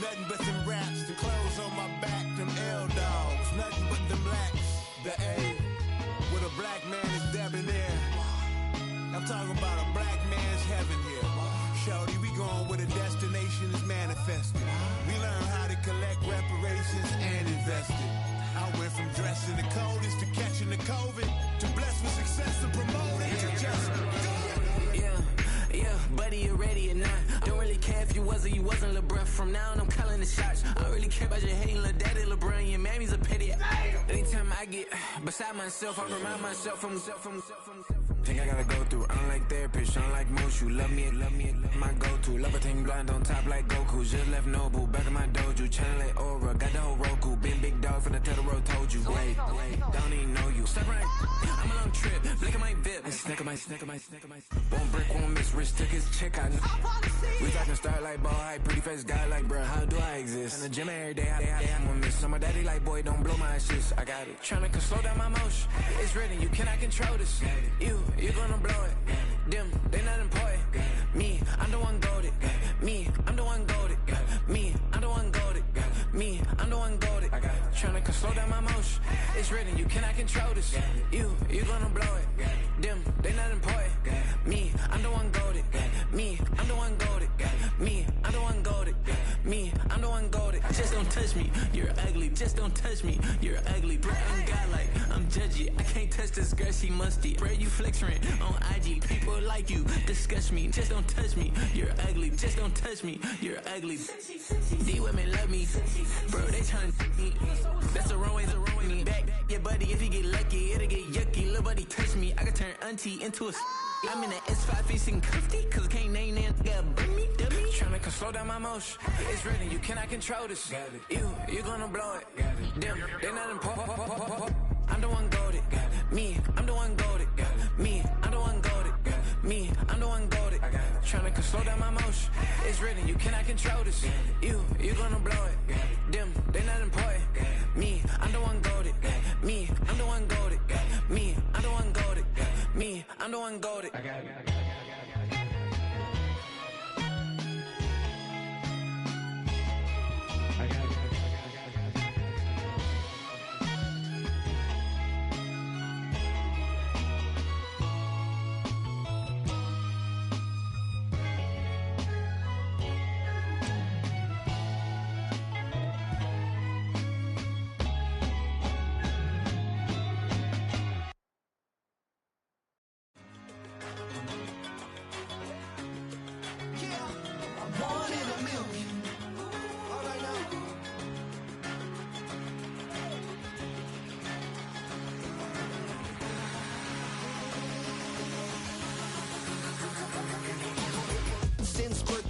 nothing but them raps, the clothes on my back, them L-dogs, nothing but them blacks, the A, with a black man is debonair. I'm talking about a black man's heaven here. Shorty, we going where the destination is manifested. We learn how to collect reparations and invest it. I went from dressing the coldest to catching the COVID, to blessed with success and promoted to just Yeah, buddy, you ready or not? Don't really care if you was or you wasn't LeBron. From now on, I'm calling the shots. I don't really care about your hating little daddy LeBron. Your mammy's a pity. Anytime I get beside myself, I remind myself from think I gotta go through. I don't like therapists, I don't like most. You love me, my go-to. Love a thing blind on top like Goku. Just left Nobu, back in my dojo. Channel like Aura, got the whole Roku. Been big dog from the Tether Road, told you. Wait, don't even know you. Step right, I'm a long trip. Blink at my VIP. Snack of my. Won't break, won't miss. Rich took his check, I know. We talking start like ball hype. Pretty face guy like, bruh, how do I exist? In the gym every day, I'm gonna miss. So my daddy like, boy, don't blow my assist. I got it. Tryna slow down my motion. It's written, you cannot control this. You gonna blow it. Them, they not important. Me, I'm the one goated. Me, I'm the one goated. Me, I'm the one goated. Me, I'm the one goated. Tryna slow down my motion. It's written, you cannot control this. You gonna blow it. Them, they not important. Me, I'm the one goated. Me, I'm the one goated. Me, I'm the one goated. Me, I'm the one goated. Just don't touch me, you're ugly. Just don't touch me, you're ugly. Bro, I'm godlike, I'm judgy. I can't touch this girl, she musty. Bro, you flexing on IG. People like you disgust me. Just don't touch me, you're ugly. Just don't touch me, you're ugly. These women love me, bro, they tryna me. That's the wrong way, back your buddy, if he get lucky, it'll get yucky. Little buddy touch me, I can turn auntie into a I'm in the S5 facing comfy, cause I can't name that nigga burn me, dummy. Tryna slow down my motion. It's written, you cannot control this. You gonna blow it. Them, they not important. I'm the one goated. Me, I'm the one goated. Me, I'm the one goated. Me, I'm the one goated. Tryna slow down my motion. It's written, you cannot control this. You gonna blow it. Them, they not important. Me, I'm the one goated. Me, I'm the one goated. Me, I'm the one goated. Me, I'm the one goated.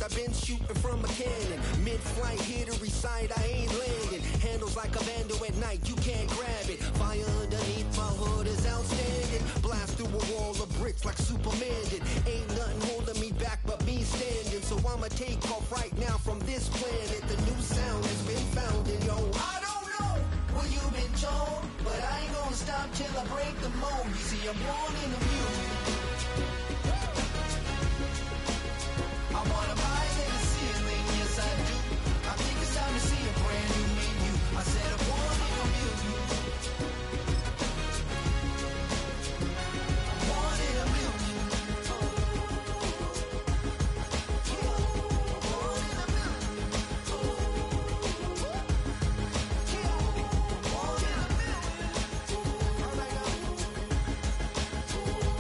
I've been shooting from a cannon. Mid-flight, here to recite, I ain't landing. Handles like a vandal at night, you can't grab it. Fire underneath my hood is outstanding. Blast through a wall of bricks like Superman did. Ain't nothing holding me back but me standing. So I'ma take off right now from this planet. The new sound has been found and yo, I don't know what you've been told, but I ain't gonna stop till I break the mold. You see, I'm born in the music. I wanna rise in the ceiling, yes I do. I think it's time to see a brand new menu. I said I want it on you. I wanted a million.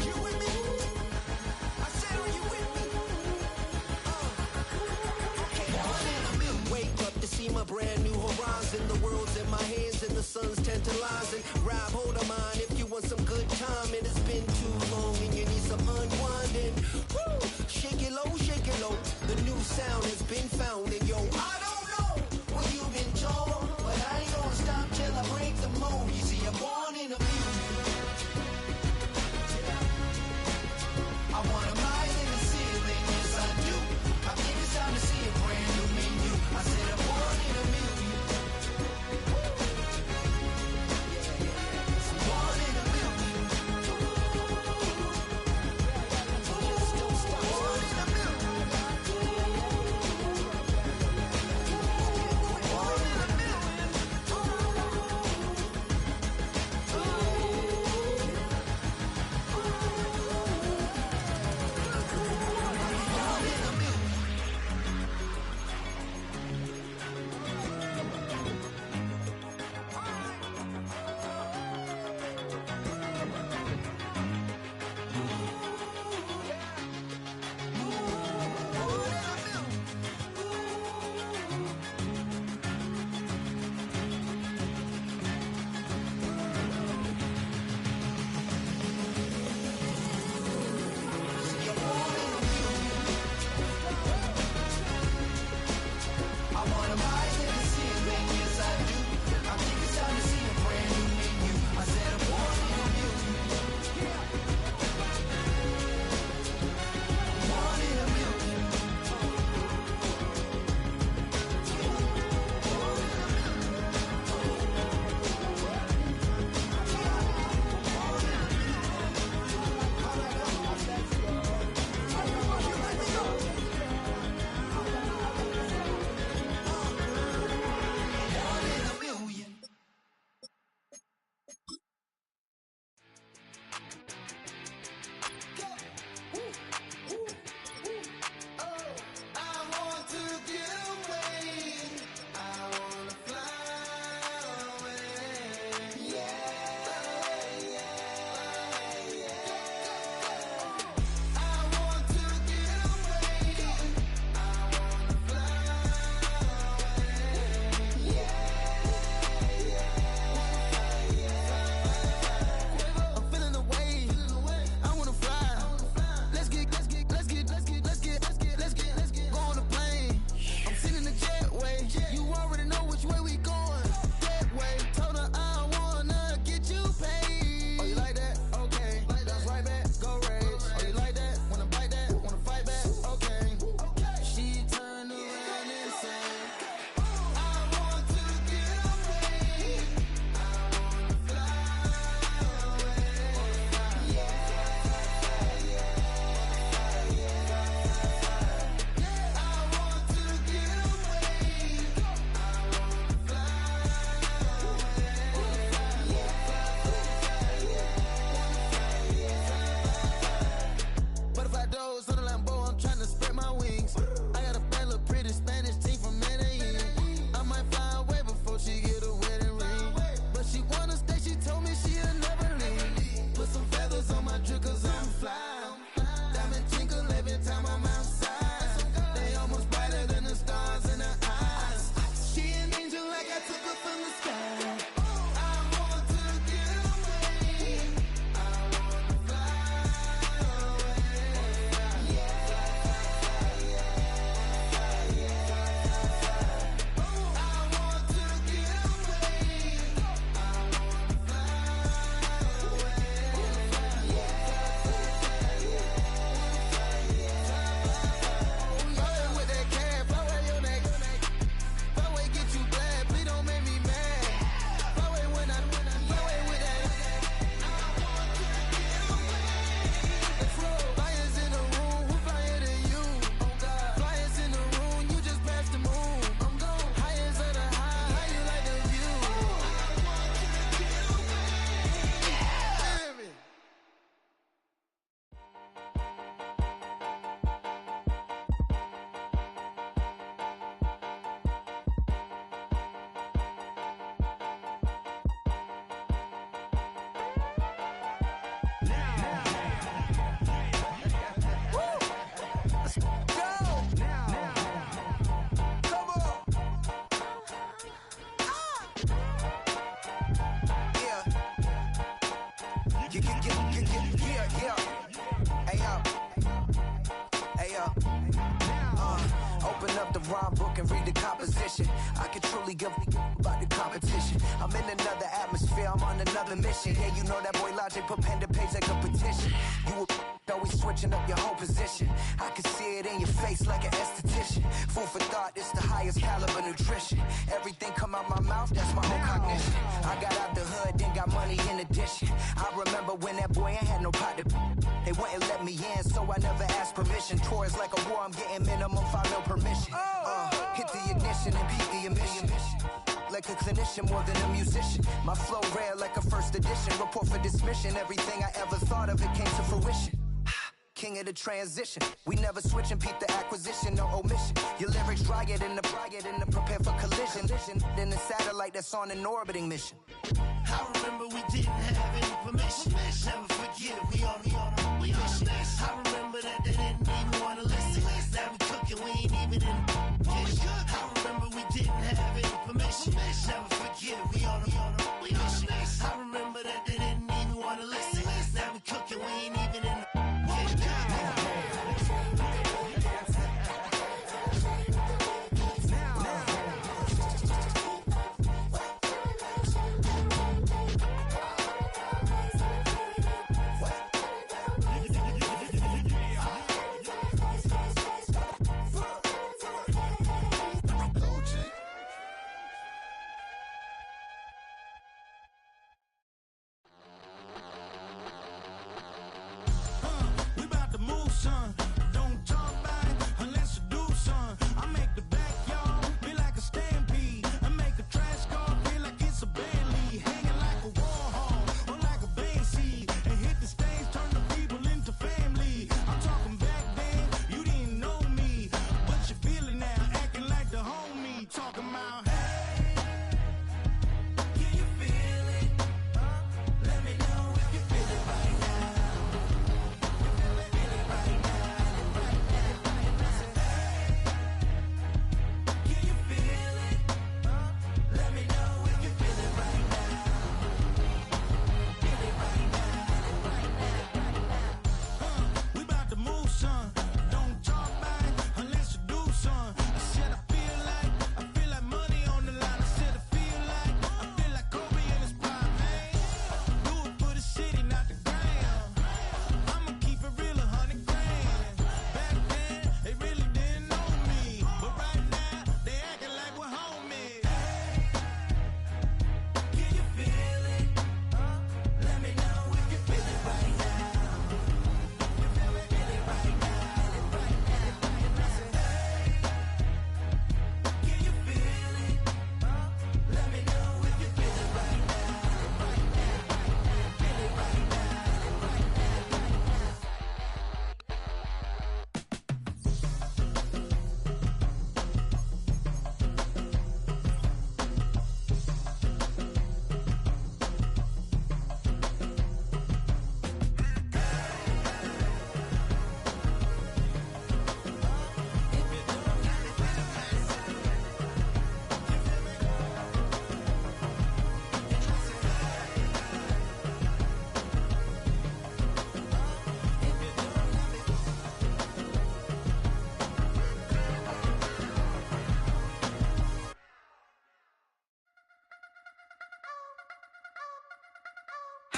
You with me? I said, are you with me? Wake up to see my brand new horizon. The world's in my hands and the sun's tantalizing. Grab hold of mine if you want some good time. And it's been too long and you need some unwinding. Woo! Shake it low. The new sound has been found. And yo, I don't know what you've been told, but I ain't gonna stop till I break the mold. You see, I'm born in a music. I wanna rise in the ceiling, yes I do. I think it's time to see a brand new menu. I said I'm born in a million. I'm born in a million. Born in a million. only give about the competition. I'm in another atmosphere, I'm on another mission. Yeah, you know that boy Logic put pen to page like a petition. You always switching up your whole position. I can see it in your face like an esthetician. Food for thought, it's the highest caliber nutrition. Everything come out my mouth, that's my own cognition. I got out the hood, then got money in addition. I remember when that boy ain't had no pot to. They wouldn't let me in, so I never asked permission. Tours like a war, I'm getting minimum 5 mil permission. Hit the ignition and beat the emission. Like a clinician more than a musician. My flow rare like a first edition. Report for dismission. Everything I ever thought of, it came to fruition. King of the transition. We never switch and peep the acquisition, no omission. Your lyrics drier than the prepare for collision. Then the satellite that's on an orbiting mission. I remember we didn't have any permission. Never forget it, we on mission. I remember that they didn't even want to listen. Now we cooking, we ain't even in the kitchen. I remember we didn't have any permission. Never forget it, we on mission. I remember that they didn't even want to listen. Now we cooking, we ain't even in the kitchen.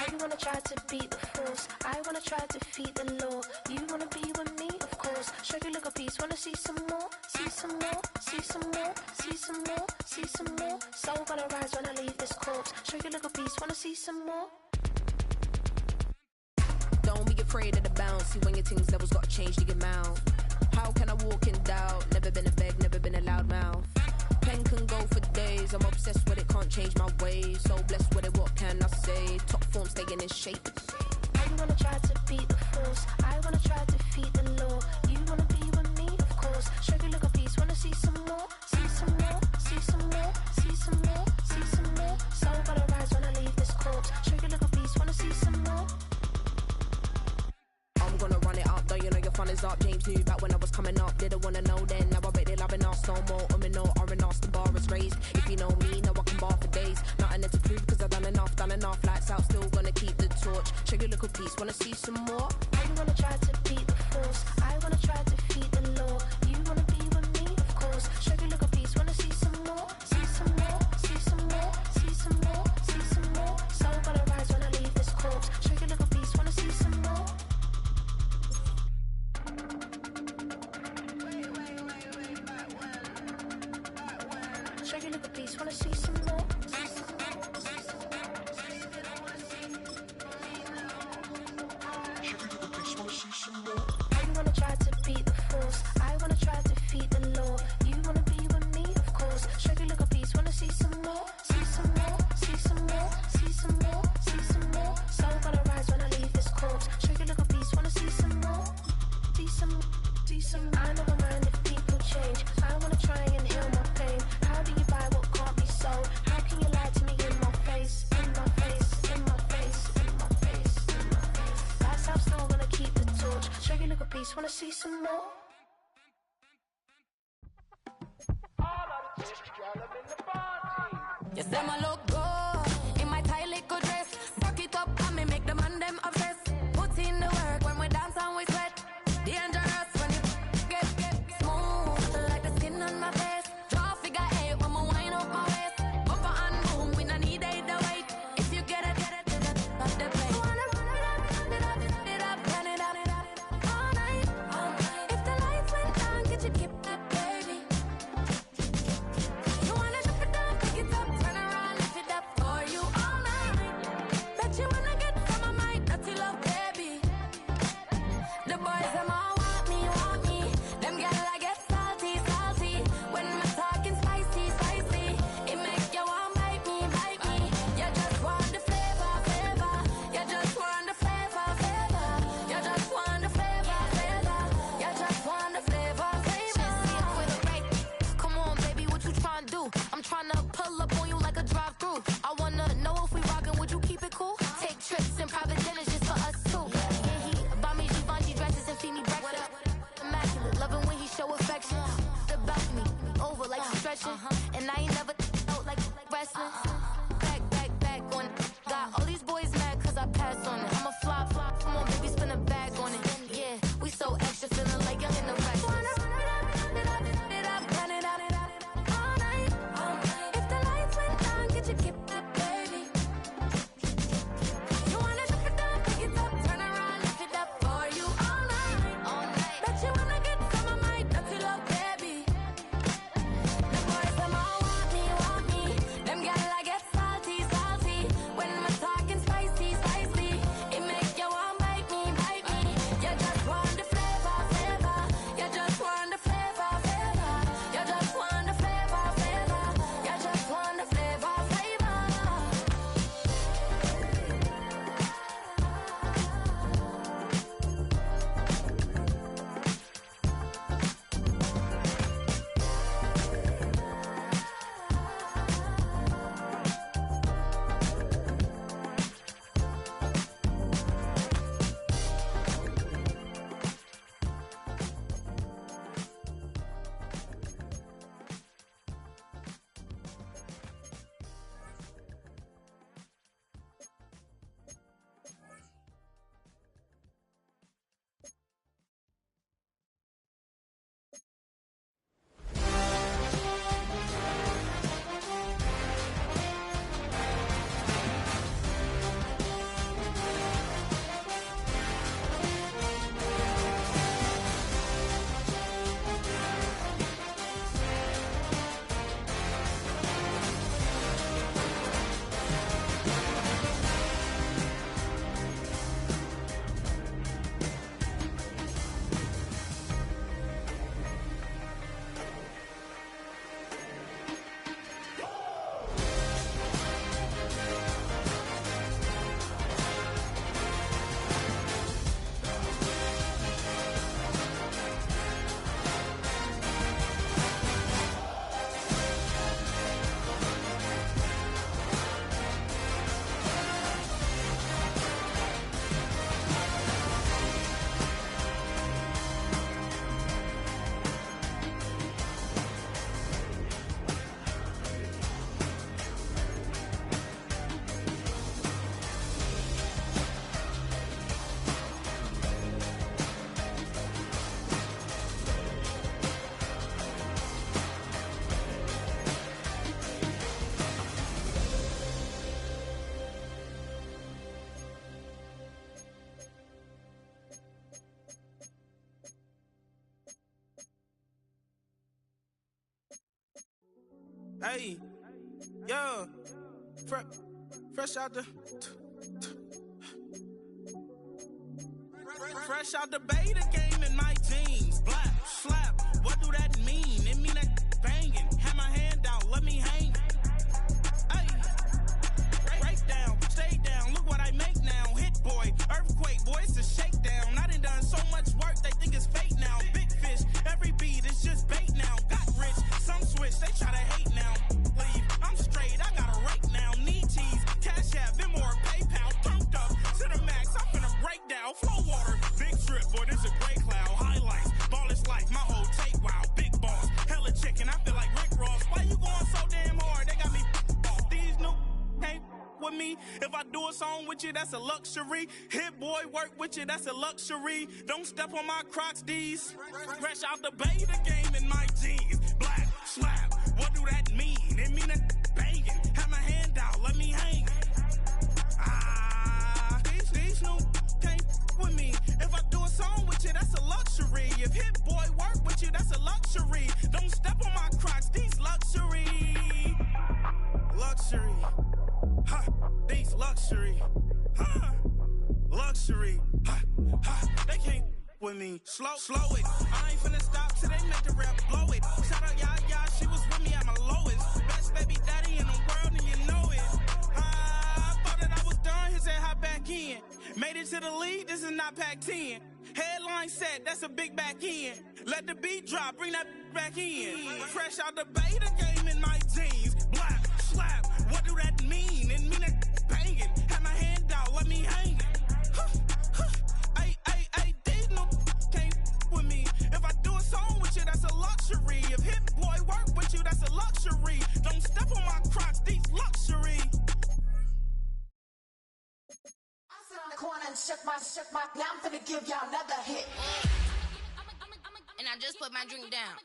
You wanna try to beat the force, I wanna try to defeat the law. You wanna be with me, of course. Show you little piece, wanna see some more, see some more, see some more, see some more, see some more. Soul gonna rise when I leave this corpse. Show you little piece, wanna see some more. Don't be afraid of the bounce. See when your things levels gotta change to your mouth. How can I walk in doubt? Never been a beg, never been a loud mouth. Pen can go for days. I'm obsessed with it, can't change my ways. So blessed with it, what can I say? Top form staying in shape. You wanna try to beat the force, I wanna try to defeat the law. You wanna be with me, of course. Show you little piece, wanna see some more, see some more, see some more, see some more, see some more. Soul gonna rise when I leave this corpse. Show you little piece, wanna see some more. I'm gonna run it up, though you know your fun is up. James knew back when I was coming up, didn't wanna know then. Now I bet they're loving us no more. No R&R's, the bar is raised. If you know me, now I can bar for days. Nothing there to prove, cause I've done enough. Lights out, still gonna keep the torch. Show you little piece, wanna see some more? You wanna try to beat the force, I wanna try to defeat the law. You wanna be with me, of course. Show you little piece, wanna see some more, see some more. piece, wanna see some more. You wanna try to beat the force, I wanna try to defeat the law. You wanna be with me, of course. Show you look a piece, wanna see some more, see some more, see some more, see some more, see some more. Sun gonna rise when I leave this corpse. Show you look a piece, wanna see some more, see some, see some. I never mind if people change. I wanna try and heal my pain. How do you buy what can't be sold? How can you lie to me in my face, in my face, in my face, in my face, in my face? That's how I'm still gonna keep the torch. Show you look a piece, wanna see some more. You say my look good in my tight little dress. Rock it up and me make the man them obsessed. Put in the work when we dance and we sweat. Dangerous when you get smooth like the skin on my face. Draw figure eight when we wind up my waist. Bumper and boom, we no need it the weight. If you get it, not the play. You wanna run it up, turn it up, all night. If the lights went down, get you keep that baby. You wanna drop it down, pick it up, turn around, lift it up for you all night. Bet you wanna get from my mind, dirty love, baby. The boys them all want me. Them gyal I get salty. When my talking spicy. It make you want bite me. You just want the flavor. You just want the flavor. You just want the flavor. You just want the flavor. With a right. Come on, baby, what you tryna do? I'm tryna pull up on you like a drive-through. I wanna know if we rockin', would you keep it cool? Take trips in private dinners just for us two. Yeah, he buy me Givenchy dresses and feed me breakfast. Immaculate, loving when he show affection. About me, over like stretching. And I ain't never out like wrestling. Back on it. Got all these boys mad cause I passed on it. I'm a flop. Come on, baby, spin a bag on it. Yeah, we so extra, feeling like young in the rest. All night. If the lights went down, get you keep that baby. You wanna drop it down, pick it up, turn around, lift it up for you all night. Bet you wanna get from my mind, dirty love, baby. The boys them all want me. Them gyal I get salty. When my talking spicy. It make you want bite me. You just want the flavor. You just want the flavor. You just want the flavor. You just want the flavor. Hey, Yeah. Fresh out the... Fresh out the beta game in my jeans. Black, slap, what do that mean? It mean that banging. Have my hand out, let me hang. Hey, break down, stay down, look what I make now. Hit boy, earthquake, boy, it's a shakedown. I done so much work, they think it's fake now. Big fish, every beat is just bait now. Got rich, some switch, they try to hate now. Leave, I'm straight, I got a rake now. Need cheese, cash app, Venmo, PayPal. Thumped up to the max, I'm finna break down. Flow water, big trip, boy, this a gray cloud. Highlights, ball is life, my whole take wild. Big boss, hella chicken, I feel like Rick Ross. Why you going so damn hard? They got me off. These new can't with me. If I do a song with you, that's a luxury. Hit boy, work with you, that's a luxury. Don't step on my Crocs, D's. Fresh out the beta game in my jeans. Black, slap, what do that mean? It mean that banging. Have my hand out, let me hang. These new can't with me. If I do a song with you, that's a luxury. If Hit Boy work with you, that's a luxury. Don't step on my Crocs, these luxury. Luxury. Ha, these luxury. Ha, luxury. Ha, ha, they can't with me. Slow it. I ain't finna stop till they make the rap blow it. Shout out Yaya, she was with me at my lowest. Best baby daddy in the world and you know it. I thought that I was done, he said hop back in. Made it to the lead, this is not Pac-10. Headline set, that's a big back end. Let the beat drop, bring that back in. Fresh out the beta game in my jeans. Black, slap, what do that mean? It mean that banging. Have my hand out, let me hang. Ay, these no can't with me. If I do a song with you, that's a luxury. If Hit Boy work with you, that's a luxury. Don't step on my Crocs, these luxury. On the corner and shook my, now I'm finna give y'all another hit. And I just put my drink down.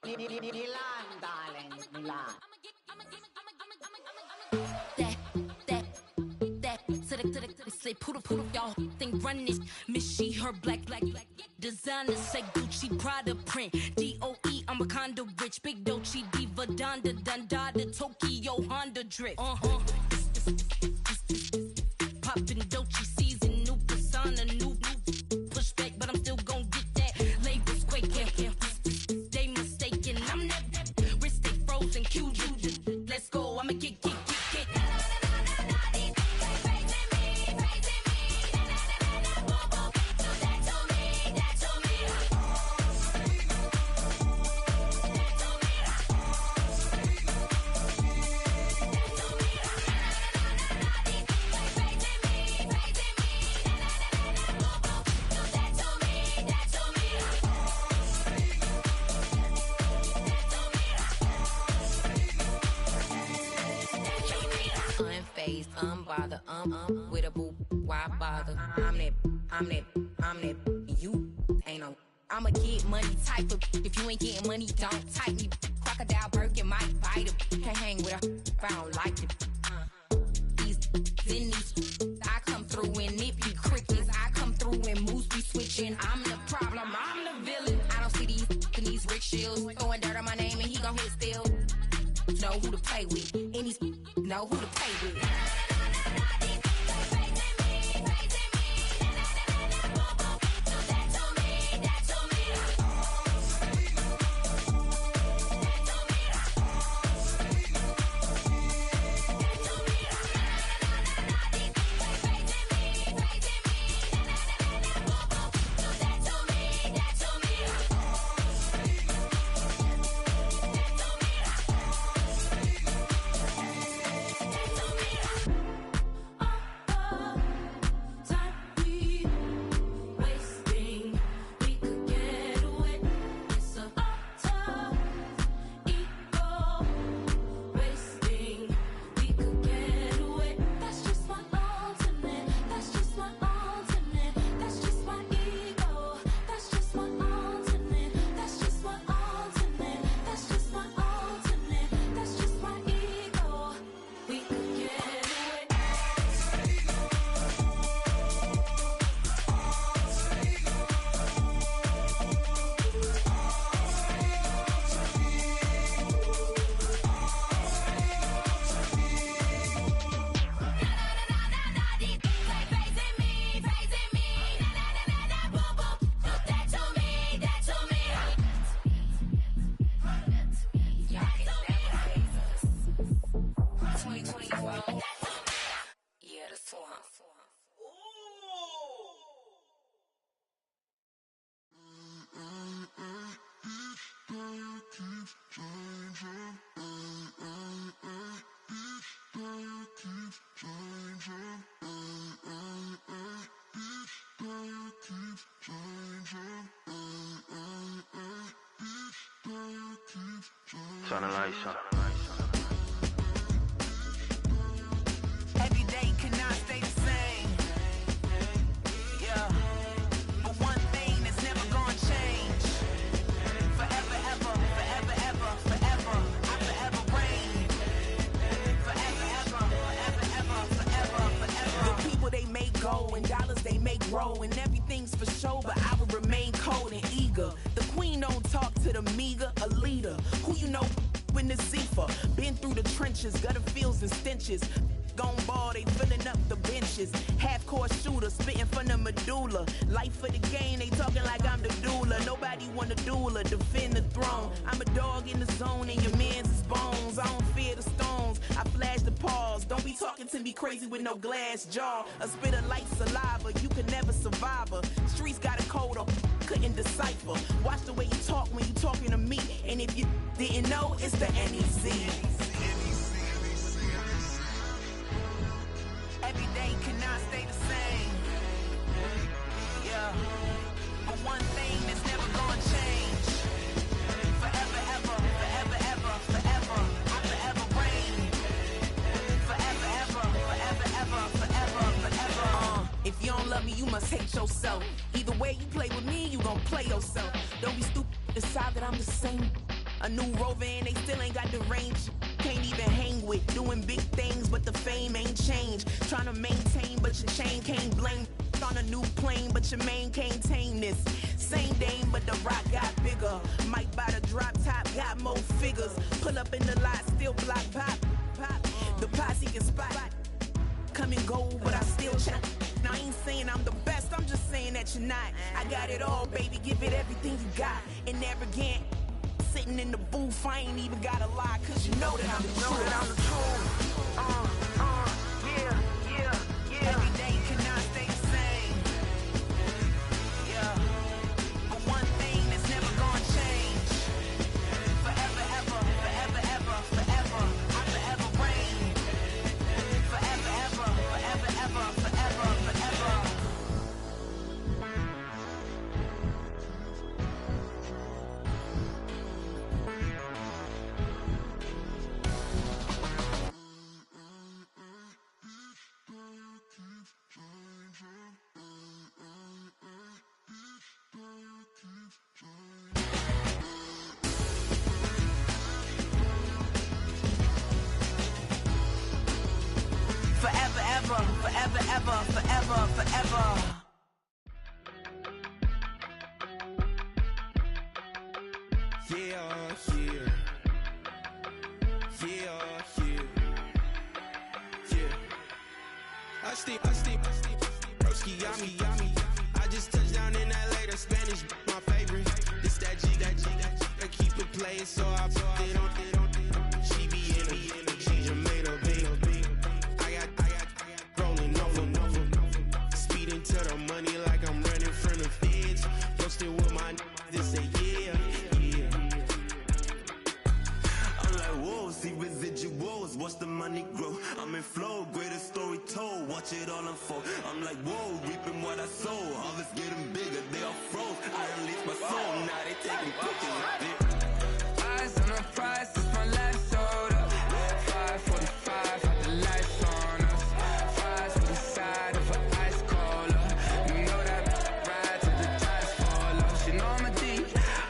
Milan, darling, Milan. That, say poodle, y'all think run this. Miss she, her black, designer, say Gucci, Prada print, DOE, I'm a condo rich, big Dolce, Diva, Donda, Dundada, Tokyo, Honda drip, poppin' Dolce season, new persona, new pushback, but I'm still gon' get that, labels quaking, they mistaken, I'm that, wrist stay frozen, QU, let's go, I'ma get. Unbothered, with a boo, why bother? I'm that, you ain't no. I'm a get money type of, if you ain't getting money, don't type me. Crocodile Birkin might bite him. Can't hang with her if I don't like it. These, I come through and nippy crickets. I come through and moose be switching. I'm the problem, I'm the villain. I don't see these Rick Shields throwing dirt on my name and he gon' hit still. Know who to play with, and he's know who to play with. Turn the lights on. Every day cannot stay the same. Yeah. But one thing that's never gonna change. Forever, ever, forever, ever, forever. I forever reign. Forever, ever, forever, ever, forever, forever. The people they make go and dollars they make grow. And everything's for show, but I will remain cold and eager. The queen don't talk to the meager, a leader. Who you know in the Zephyr? Been through the trenches, gutter fields and stenches. Gone ball, they filling up the benches. Half-court shooter, spitting from the medulla. Life for the game, they talking like I'm the doula. Nobody want a doula, defend the throne. I'm a dog in the zone and your man's is bones. I don't fear the stones, I flash the paws. Don't be talking to me crazy with no glass jaw. A spit of light saliva, you can never survive her. Streets got a code up, couldn't decipher. Watch the way you talk when you talking to me. And if you didn't know, it's the NEC. Every day cannot stay the same. Yeah. But one thing that's never gonna change. Forever, ever, forever, ever, forever. I forever reign. Forever, ever, forever, ever, forever, forever. If you don't love me, you must hate yourself. Either way you play with me, you gon' play yourself. Don't be stupid, decide that I'm the same. A new rover and they still ain't got the range. Can't even hang with, doing big things, but the fame ain't changed. Trying to maintain, but your chain can't blame. On a new plane, but your main can't tame this. Same dame, but the rock got bigger. Might buy the drop top, got more figures. Pull up in the lot, still block pop. The posse can spot. Come and go, but I still chat. Now I ain't saying I'm the best, I'm just saying that you're not. I got it all, baby, give it everything you got. And never again. Sitting in the booth, I ain't even gotta lie, cause you know that I'm the truth. Yeah. Every day cannot stay the same. Yeah. But one thing that's never gonna change. Forever, ever, forever, ever, forever. I forever reign. Forever, ever, forever, ever, forever, forever. Forever, ever, forever, ever, forever, forever. Broski, yummy. I just touched down in LA, the Spanish, my favorite. This that G, I keep it playing, so I put it on. She be in it, she just made a big. I got rolling over. Speeding to the money like I'm running from the feds. Posted with my this say yeah. I'm like, whoa, see residuals, watch the money grow. I'm in flow, greatest story told, watch it all unfold. I'm like, whoa, reaping what I sow. Harvest getting bigger, they all froze. I unleashed my soul, now they taking pictures of it. Eyes on the prize, it's my last soda. 5:45, had the lights on us. Fries on the side of an ice cola. You know that ride till the tires fall off. She know I'm a D,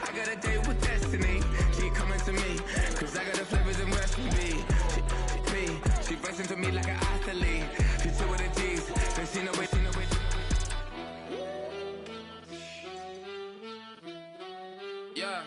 I got a date with destiny. She coming to me, cause I got the flavors and recipe. She pressing to me like an athlete. She two with the G's, then she know it. Yeah.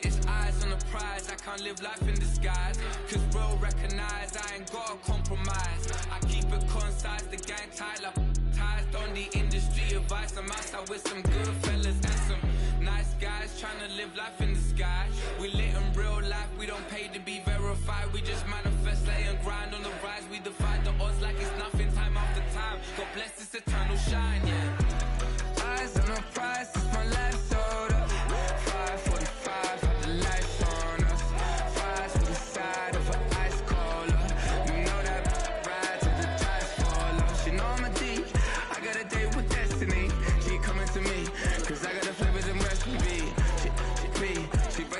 It's eyes on the prize, I can't live life in disguise. Cause bro recognize I ain't gotta compromise. I keep it concise, the gang tight like ties on the industry advice. I'm outside with some good fellas and some nice guys trying to live life in the sky. We lit in real life, we don't pay to be verified. We just manifest, lay and grind on the rise. We defy the odds like it's nothing, time after time. God bless this eternal shine, yeah. Eyes on the prize, it's my last soda. 5:45,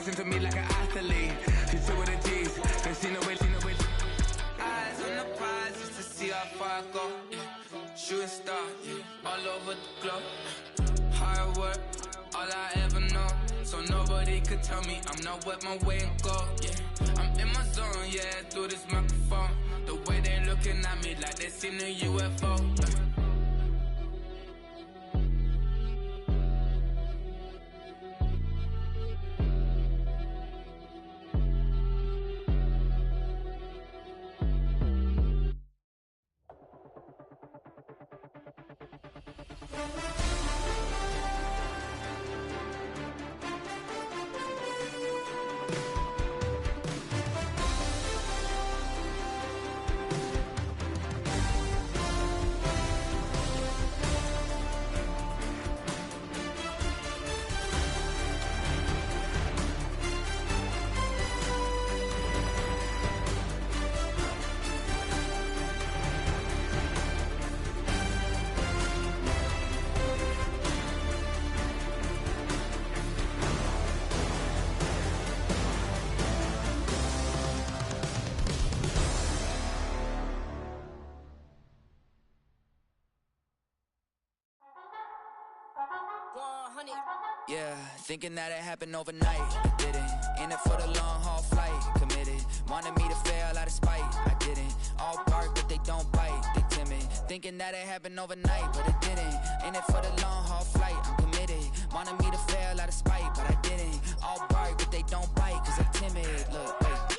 listen to me like an athlete. She sit with the G's, they see no way. Eyes on the prize just to see how far I go. Yeah. Shooting star, yeah. All over the globe. Hard work, all I ever know. So nobody could tell me I'm not what my way and go. Yeah, I'm in my zone, yeah, through this microphone. The way they looking at me like they seen a UFO. Yeah, thinking that it happened overnight, it didn't. In it for the long haul flight, committed. Wanted me to fail out of spite, I didn't. All bark but they don't bite, they timid. Thinking that it happened overnight, but it didn't. In it for the long haul flight, I'm committed. Wanted me to fail out of spite, but I didn't. All bark but they don't bite, cause I'm timid. Look, wait.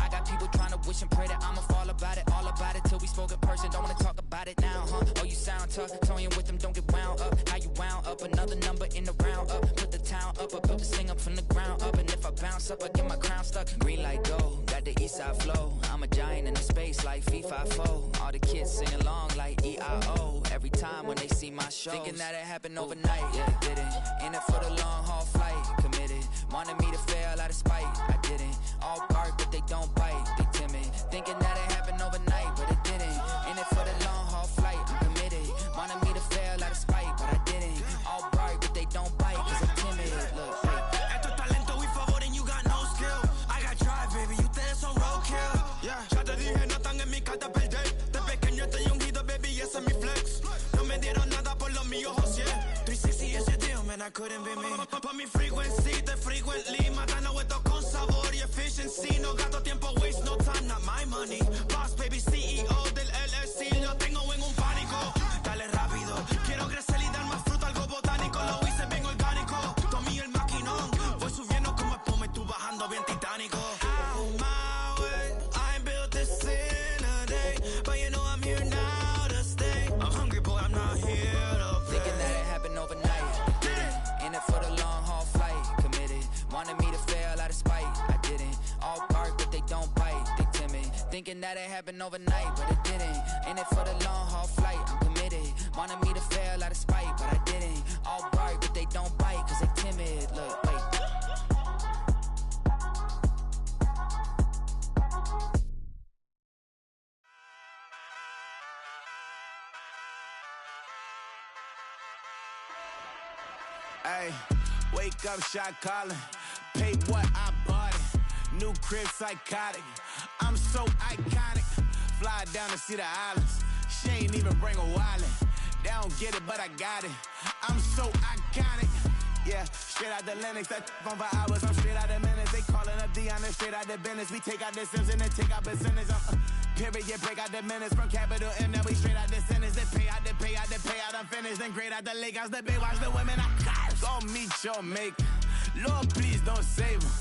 I got people trying to wish and pray that I'ma fall about it, all about it till we spoke in person. Don't wanna talk about it now, huh? Oh, you sound tough, toying with them, don't get wound up. How you wound up? Another number in the round up. Put the town up, I built this thing up from the ground up. And if I bounce up, I get my crown stuck. Green light go, got the east side flow. I'm a giant in the space like FIFA4. All the kids sing along like EIO. Every time when they see my show, thinking that it happened overnight, yeah, it didn't. In it for the long haul flight, committed. Wanted me to fail out of spite, I didn't. All bark but they don't bite, they timid. Thinking that it happened overnight, but it didn't. In it for the long haul flight, I'm committed. Wanted me to fail out of spite, but I didn't. All bark but they don't bite, cause I'm timid. Look, Esto es talento y favor and you got no skill. I got drive, baby, ustedes son roadkill. Yeah, ya te dije, no están en mi carta perder. De pequeño estoy ungido, baby, y ese es mi flex. No me dieron nada por lo mío, José. 360 is your deal, man, I couldn't be me. Pa' mi frequency, te frequently. Matando esto con sabor y efficiency. No gasto tiempo, waste no time, not my money. Boss, baby, CEO del LLC. Lo tengo en un pánico. Dale rápido, quiero crecer y dar más fruto, algo botánico. Lo hice bien orgánico. Tomé el maquinón. Voy subiendo como espuma y tú bajando bien titánico. Out my way, I ain't built this in a day. But you know I'm here now to stay. I'm hungry, boy, I'm not here to play. thinking that it happened overnight, it didn't. In it for the long haul flight, committed. Wanted me to fail out of spite, I didn't. All bark but they don't bite, they timid. Thinking that it happened overnight, but it didn't. In it for the long haul flight, I'm committed. Wanted me to fail out of spite, but I didn't. All bark but they don't bite, cause they timid. Look, wait. Hey, wake up, shot calling. Pay what I bought it. New crib, psychotic. I'm so iconic. Fly down to see the islands. She ain't even bring a wallet. They don't get it, but I got it. I'm so iconic. Yeah, straight out the Lennox. That on for hours. I'm straight out the minutes. They calling up Dion and straight out the business. We take out the Sims and then take out percentage. Period, break out the minutes from capital M. Now we straight out the sentence. They pay out, they pay out, they pay out. I'm finished. Then grade out the lake house. The big watch the women. I got go meet your maker. Lord, please don't save them.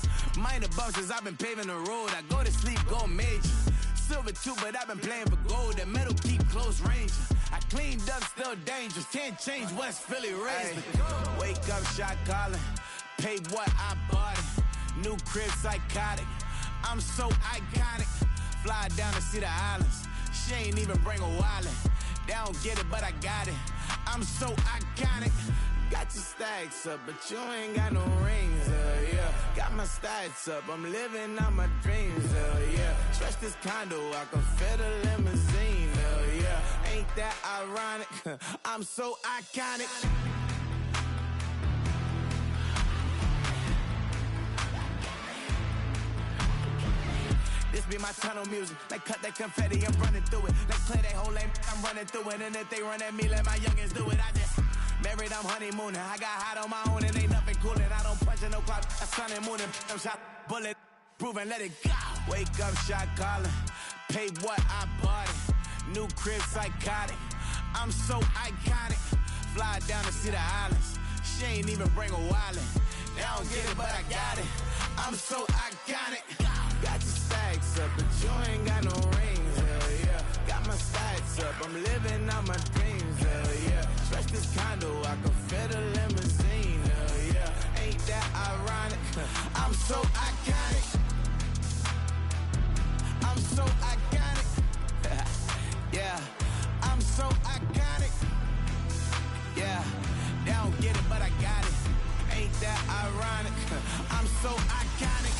Minor bumps as I've been paving the road. I go to sleep, go major. Silver too, but I've been playing for gold. The metal keep close range. I cleaned up, still dangerous. Can't change West Philly raised. Wake up, shot calling. Pay what I bought it. New crib, psychotic. I'm so iconic. Fly down to see the islands. She ain't even bring a wallet. They don't get it, but I got it. I'm so iconic. Got your stacks up, but you ain't got no rings, yeah. Got my stats up, I'm living out my dreams, yeah. Stretch this condo, I can fit a limousine, yeah. Ain't that ironic? I'm so iconic. This be my tunnel music. Like cut that confetti, I'm running through it. Let's play that whole lane, I'm running through it. And if they run at me, let my youngins do it. I just married, I'm honeymooning. I got hot on my own and ain't nothing coolin'. I don't punch in no clock, I sun and moon and I'm shot bullet, proven, let it go. Wake up, shot calling. Pay what I bought it. New crib, psychotic. I'm so iconic. Fly down to see the islands. She ain't even bring a wallet. They don't get it, but I got it. I'm so iconic. Got your stacks up, but you ain't got no rings. Hell yeah. Got my stacks up. I'm living out my dreams. Hell yeah. Stretch this condo, I can fit a limousine. Hell yeah. Ain't that ironic? I'm so iconic. I'm so iconic. Yeah. I'm so iconic. Yeah. They don't get it, but I got it. Ain't that ironic? I'm so iconic.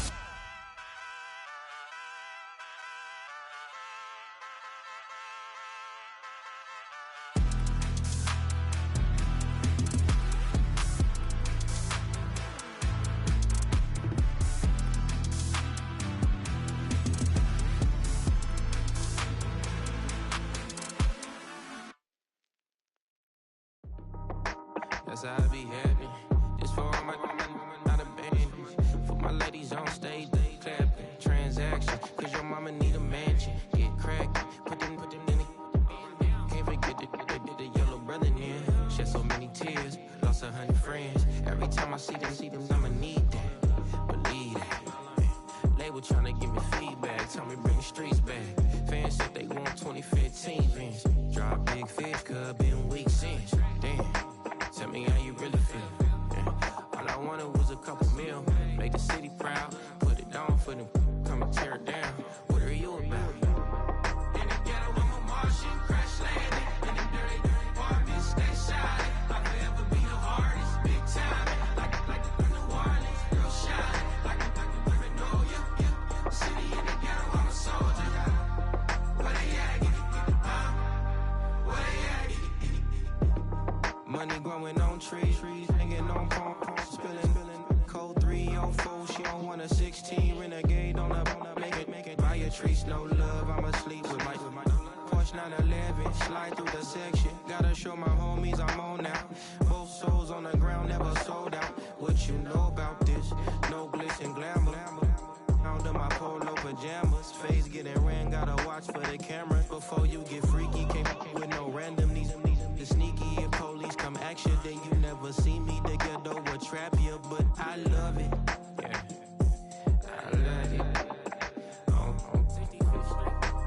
That's how I be happy. Just for all my not abandoned. For my ladies on stage, they clapping. Transaction, cause your mama need a mansion. Get crackin', put them in the. Can't forget the yellow brother in. Shed so many tears, lost 100 friends. Every time I see them, I'ma need that. Believe that. Label tryna give me feedback, tell me bring the streets back. Fans said they want 2015 Vince. Drop big fish, cuz been weak since. Damn. Tell me how you really feel. Yeah. All I wanted was a couple mil. Make the city proud. Put it down for them. Come and tear it down. What are you about? In the ghetto, I'm a Martian. Crash landing. In the dirty apartments. Stay shiny. I'll forever be the hardest. Big time. Like the New Orleans. Girl shine. Like the women know you. City in the ghetto, I'm a soldier. Where they at? Where they at? Money growing on trees, hanging on palm, spilling, code 304. She don't want a 16, renegade on up, make it. Buy a tree, no love. I'ma sleep with my Porsche 911, slide through the section. Gotta show my homies I'm on now. Both souls on the ground, never sold out. What you know about this? No glitz and glamour. Under my polo pajamas, face getting ran. Gotta watch for the cameras before you get freaky. Came with no randomness. The sneaky if police come action, then you never see me. The ghetto will trap you, but I love it. Yeah, I love it.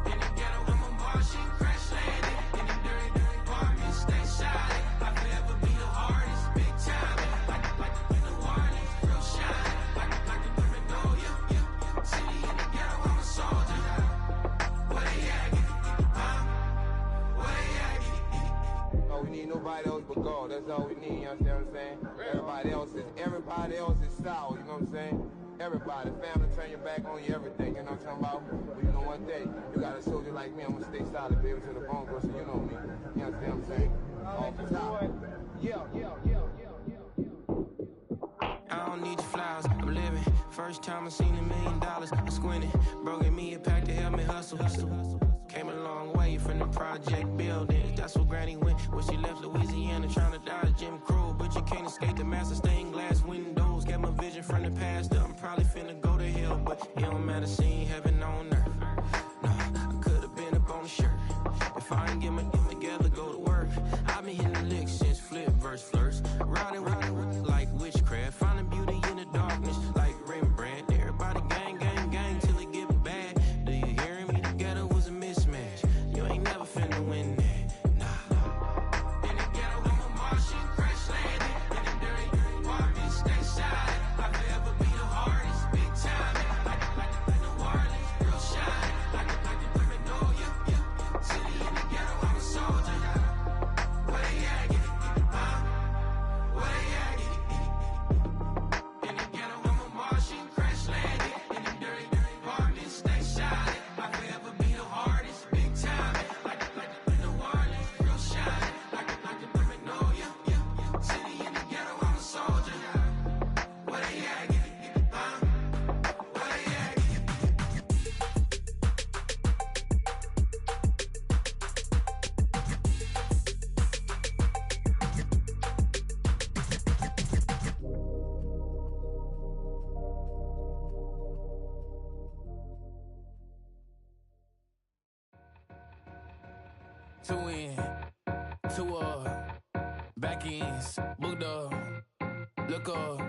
In the ghetto, I'm a Martian, crash landing. In the dirty apartments, stay shiny. I'll forever be the hardest, big time. Like the New Orleans, real shine. Like the women know you. City in the ghetto, I'm a soldier. Where they at? Where they at? Oh, we need nobody else but God. That's all we need, you understand what I'm saying? Everybody else is sour, you know what I'm saying? Everybody, family, turn your back on you, everything, you know what I'm talking about? But you know one day, you got a soldier like me, I'm gonna stay solid, baby, to the bone, bro, so you know me. You understand what I'm saying? Off the top. Yeah. I don't need your flowers, I'm living. First time I seen $1 million, I squinted. Bro gave me a pack to help me hustle. Came a long way from the project buildings. That's where Granny went when she left Louisiana, trying to dodge Jim Crow. But you can't escape the master stained glass windows. Got my vision from the past. I'm probably finna go to hell, but it don't matter, seeing heaven on earth. No, I could've been up on the shirt. If I ain't get my together, go to work. I've been hitting the licks since flip verse flirts. Riding like witchcraft, finding beauty in the darkness like Rembrandt. Everybody gang till it get bad. Do you hear me? The ghetto was a mismatch. You ain't never finna win that. Nah. In the ghetto, I'm a Martian, crash landing. In the dirty apartments, stay shiny. I'll forever be the hardest, big time. 2 in, 2 back ends, booked up, look up,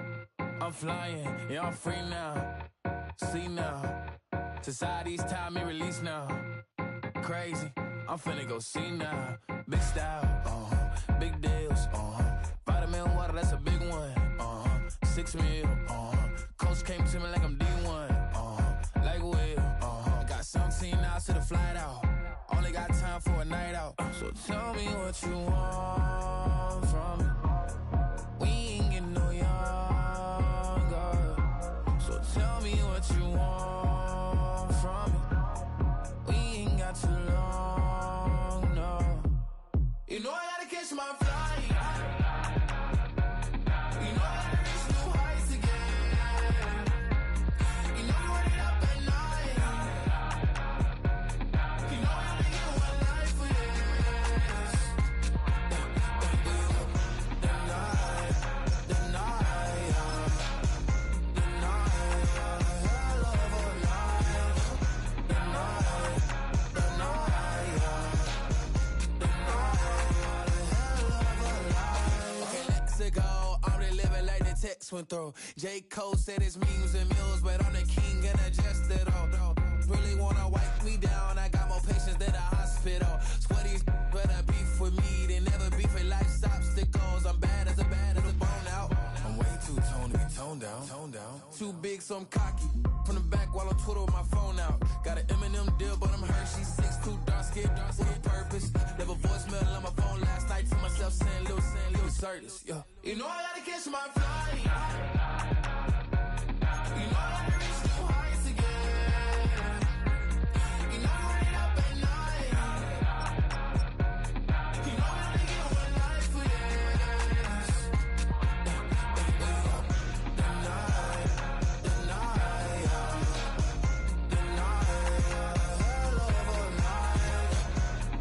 I'm flying, yeah, I'm free now, see now, society's time me release now, crazy, I'm finna go see now, big style, big deals, vitamin water, that's a big one, 6 mil, coach came to me like I'm D1, like Will, got 17 hours to the flight out, only got time for a night out, so tell me what you want from me, we ain't getting no younger, so tell me what you want from me, we ain't got too long, no, you know I gotta catch my flight. Text went through. J. Cole said it's memes and mills, but I'm the king and adjust it all. Really wanna wipe me down, I got more patience than a hospital. Sweaties better beef with me, they never beef with life's obstacles. I'm bad as a bone out. I'm way too toned to be toned down. Too big, so I'm cocky. From the back while I'm Twitter with my phone out. Got an Eminem deal, but I'm Hershey. 6'2", dark skin, with purpose. Never voicemail on my phone last night to myself saying Lil Certis, yeah. You know I gotta catch my flight. You know I gotta reach new heights again. You know I ain't up at night. You know I only get one life for this. The night, hell of a night.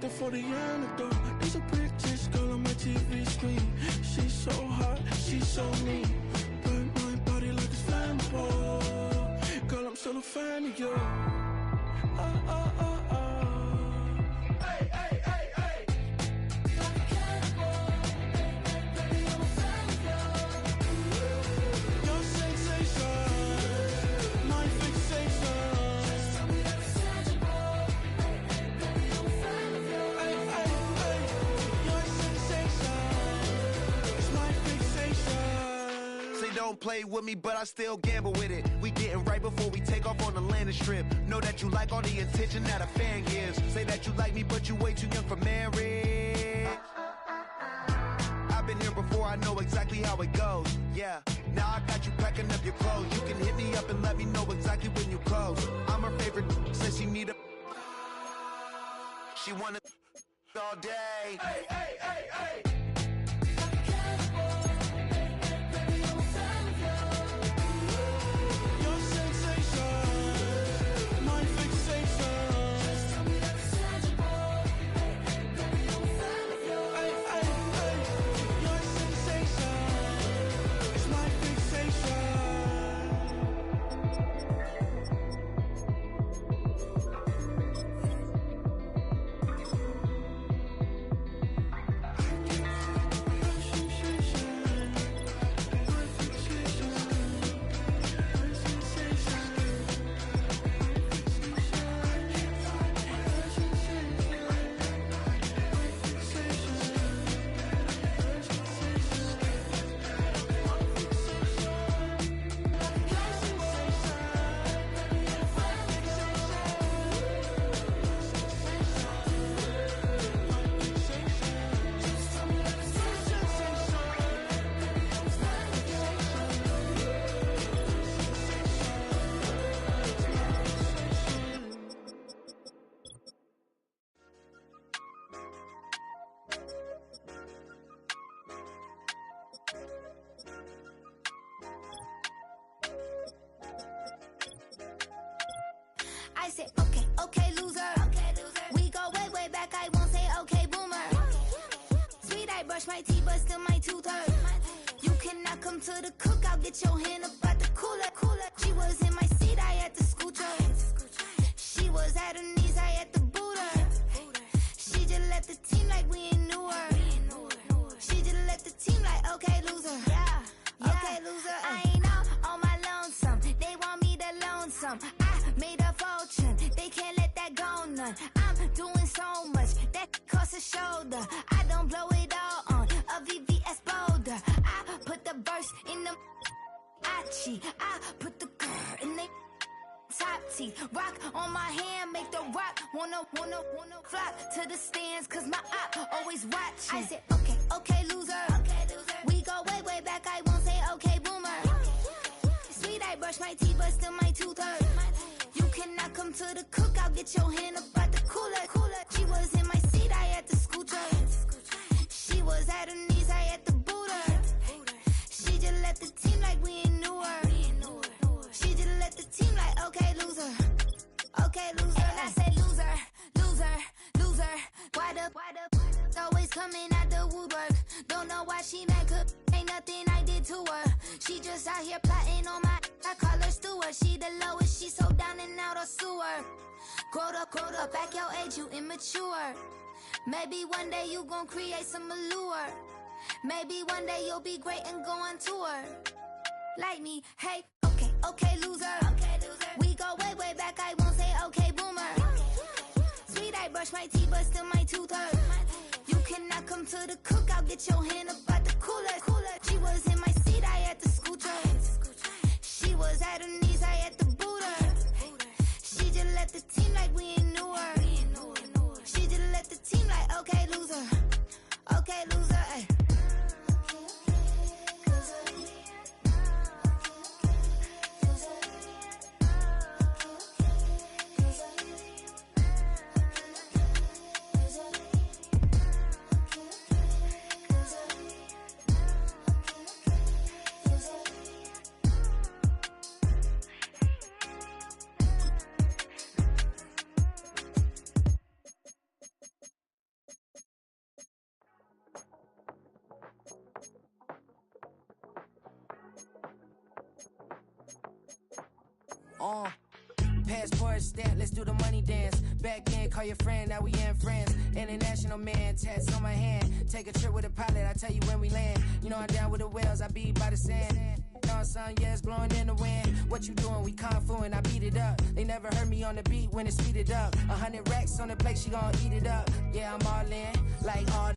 The for the antidote. There's a British girl on my TV screen. She's so hot, she's so mean. Burn my body like it's flammable. Girl, I'm still a fan of you. Hey, hey, hey, hey. Like a cannibal. Baby, I'm a fan of you. Your sensation, my fixation. Just tell me that it's tangible. Baby, I'm a fan of you. Hey, hey, hey. Your sensation is my fixation. Say don't play with me, but I still gamble with it. We getting right before we take off on the landing strip. Know that you like all the attention that a fan gives. Say that you like me, but you way too young for marriage. I've been here before, I know exactly how it goes. Yeah, now I got you packing up your clothes. You can hit me up and let me know exactly when you close. I'm her favorite, says she need a... She wanna all day. Hey, hey, hey, hey. I said, okay, okay, loser. We go way, way back, I won't say okay, boomer. Sweet, I brush my teeth, but still my tooth hurt. You cannot come to the cookout, get your hand up at the cooler. She was in my seat, I had to scoot her. She was at her knees, I had to boot her. She just left the team like we ain't knew her. She just left the team like, okay, loser. Yeah, okay, loser. I ain't out on my lonesome. They want me to loan some. I made a fortune. They can't let that go none. I'm doing so much that costs a shoulder. I don't blow it all on a VVS boulder. I put the verse in the I put the girl in the top teeth. Rock on my hand, make the rock wanna flock to the stands, cause my op always watching. I said, okay, okay, loser. We go way, way back, I won't say okay, boomer. Sweet, I brush my teeth, but still my tooth hurt. You cannot come to the cookout, get your hand up at the cooler. She was in my seat, I had to scoot her. She was at her knees, I had to boot her. She just left the team like we ain't knew her. She just left the team like, okay, loser. Okay, loser. And I say loser, loser, loser. Why the always coming out the woodwork? Don't know why she mad, cause ain't nothing I did to her. She just out here plotting on my, I call her steward. She the lowest, she so down and out of sewer. Growed up, back your age, you immature. Maybe one day you gon' create some allure. Maybe one day you'll be great and go on tour. Like me, hey, okay, okay, loser. We go way, way back, I won't say okay, boomer. Sweet, I brush my teeth, but still my tooth hurt. You cannot come to the cookout, get your hand up at the cooler. She was in my seat, I had to scoot her. She was at her knees, I had to boot her. She just left the team like we ain't knew her. She just left the team like, okay, loser. Okay, loser, ay. Passport stamp, let's do the money dance. Back in, call your friend, now we in friends. International man, tats on my hand. Take a trip with a pilot, I tell you when we land. You know I'm down with the whales, I be by the sand. On sun, yeah, it's blowing in the wind. What you doing? We kung fu and I beat it up. They never heard me on the beat when it's speeded up. 100 racks on the plate, she gon' eat it up. Yeah, I'm all in, like all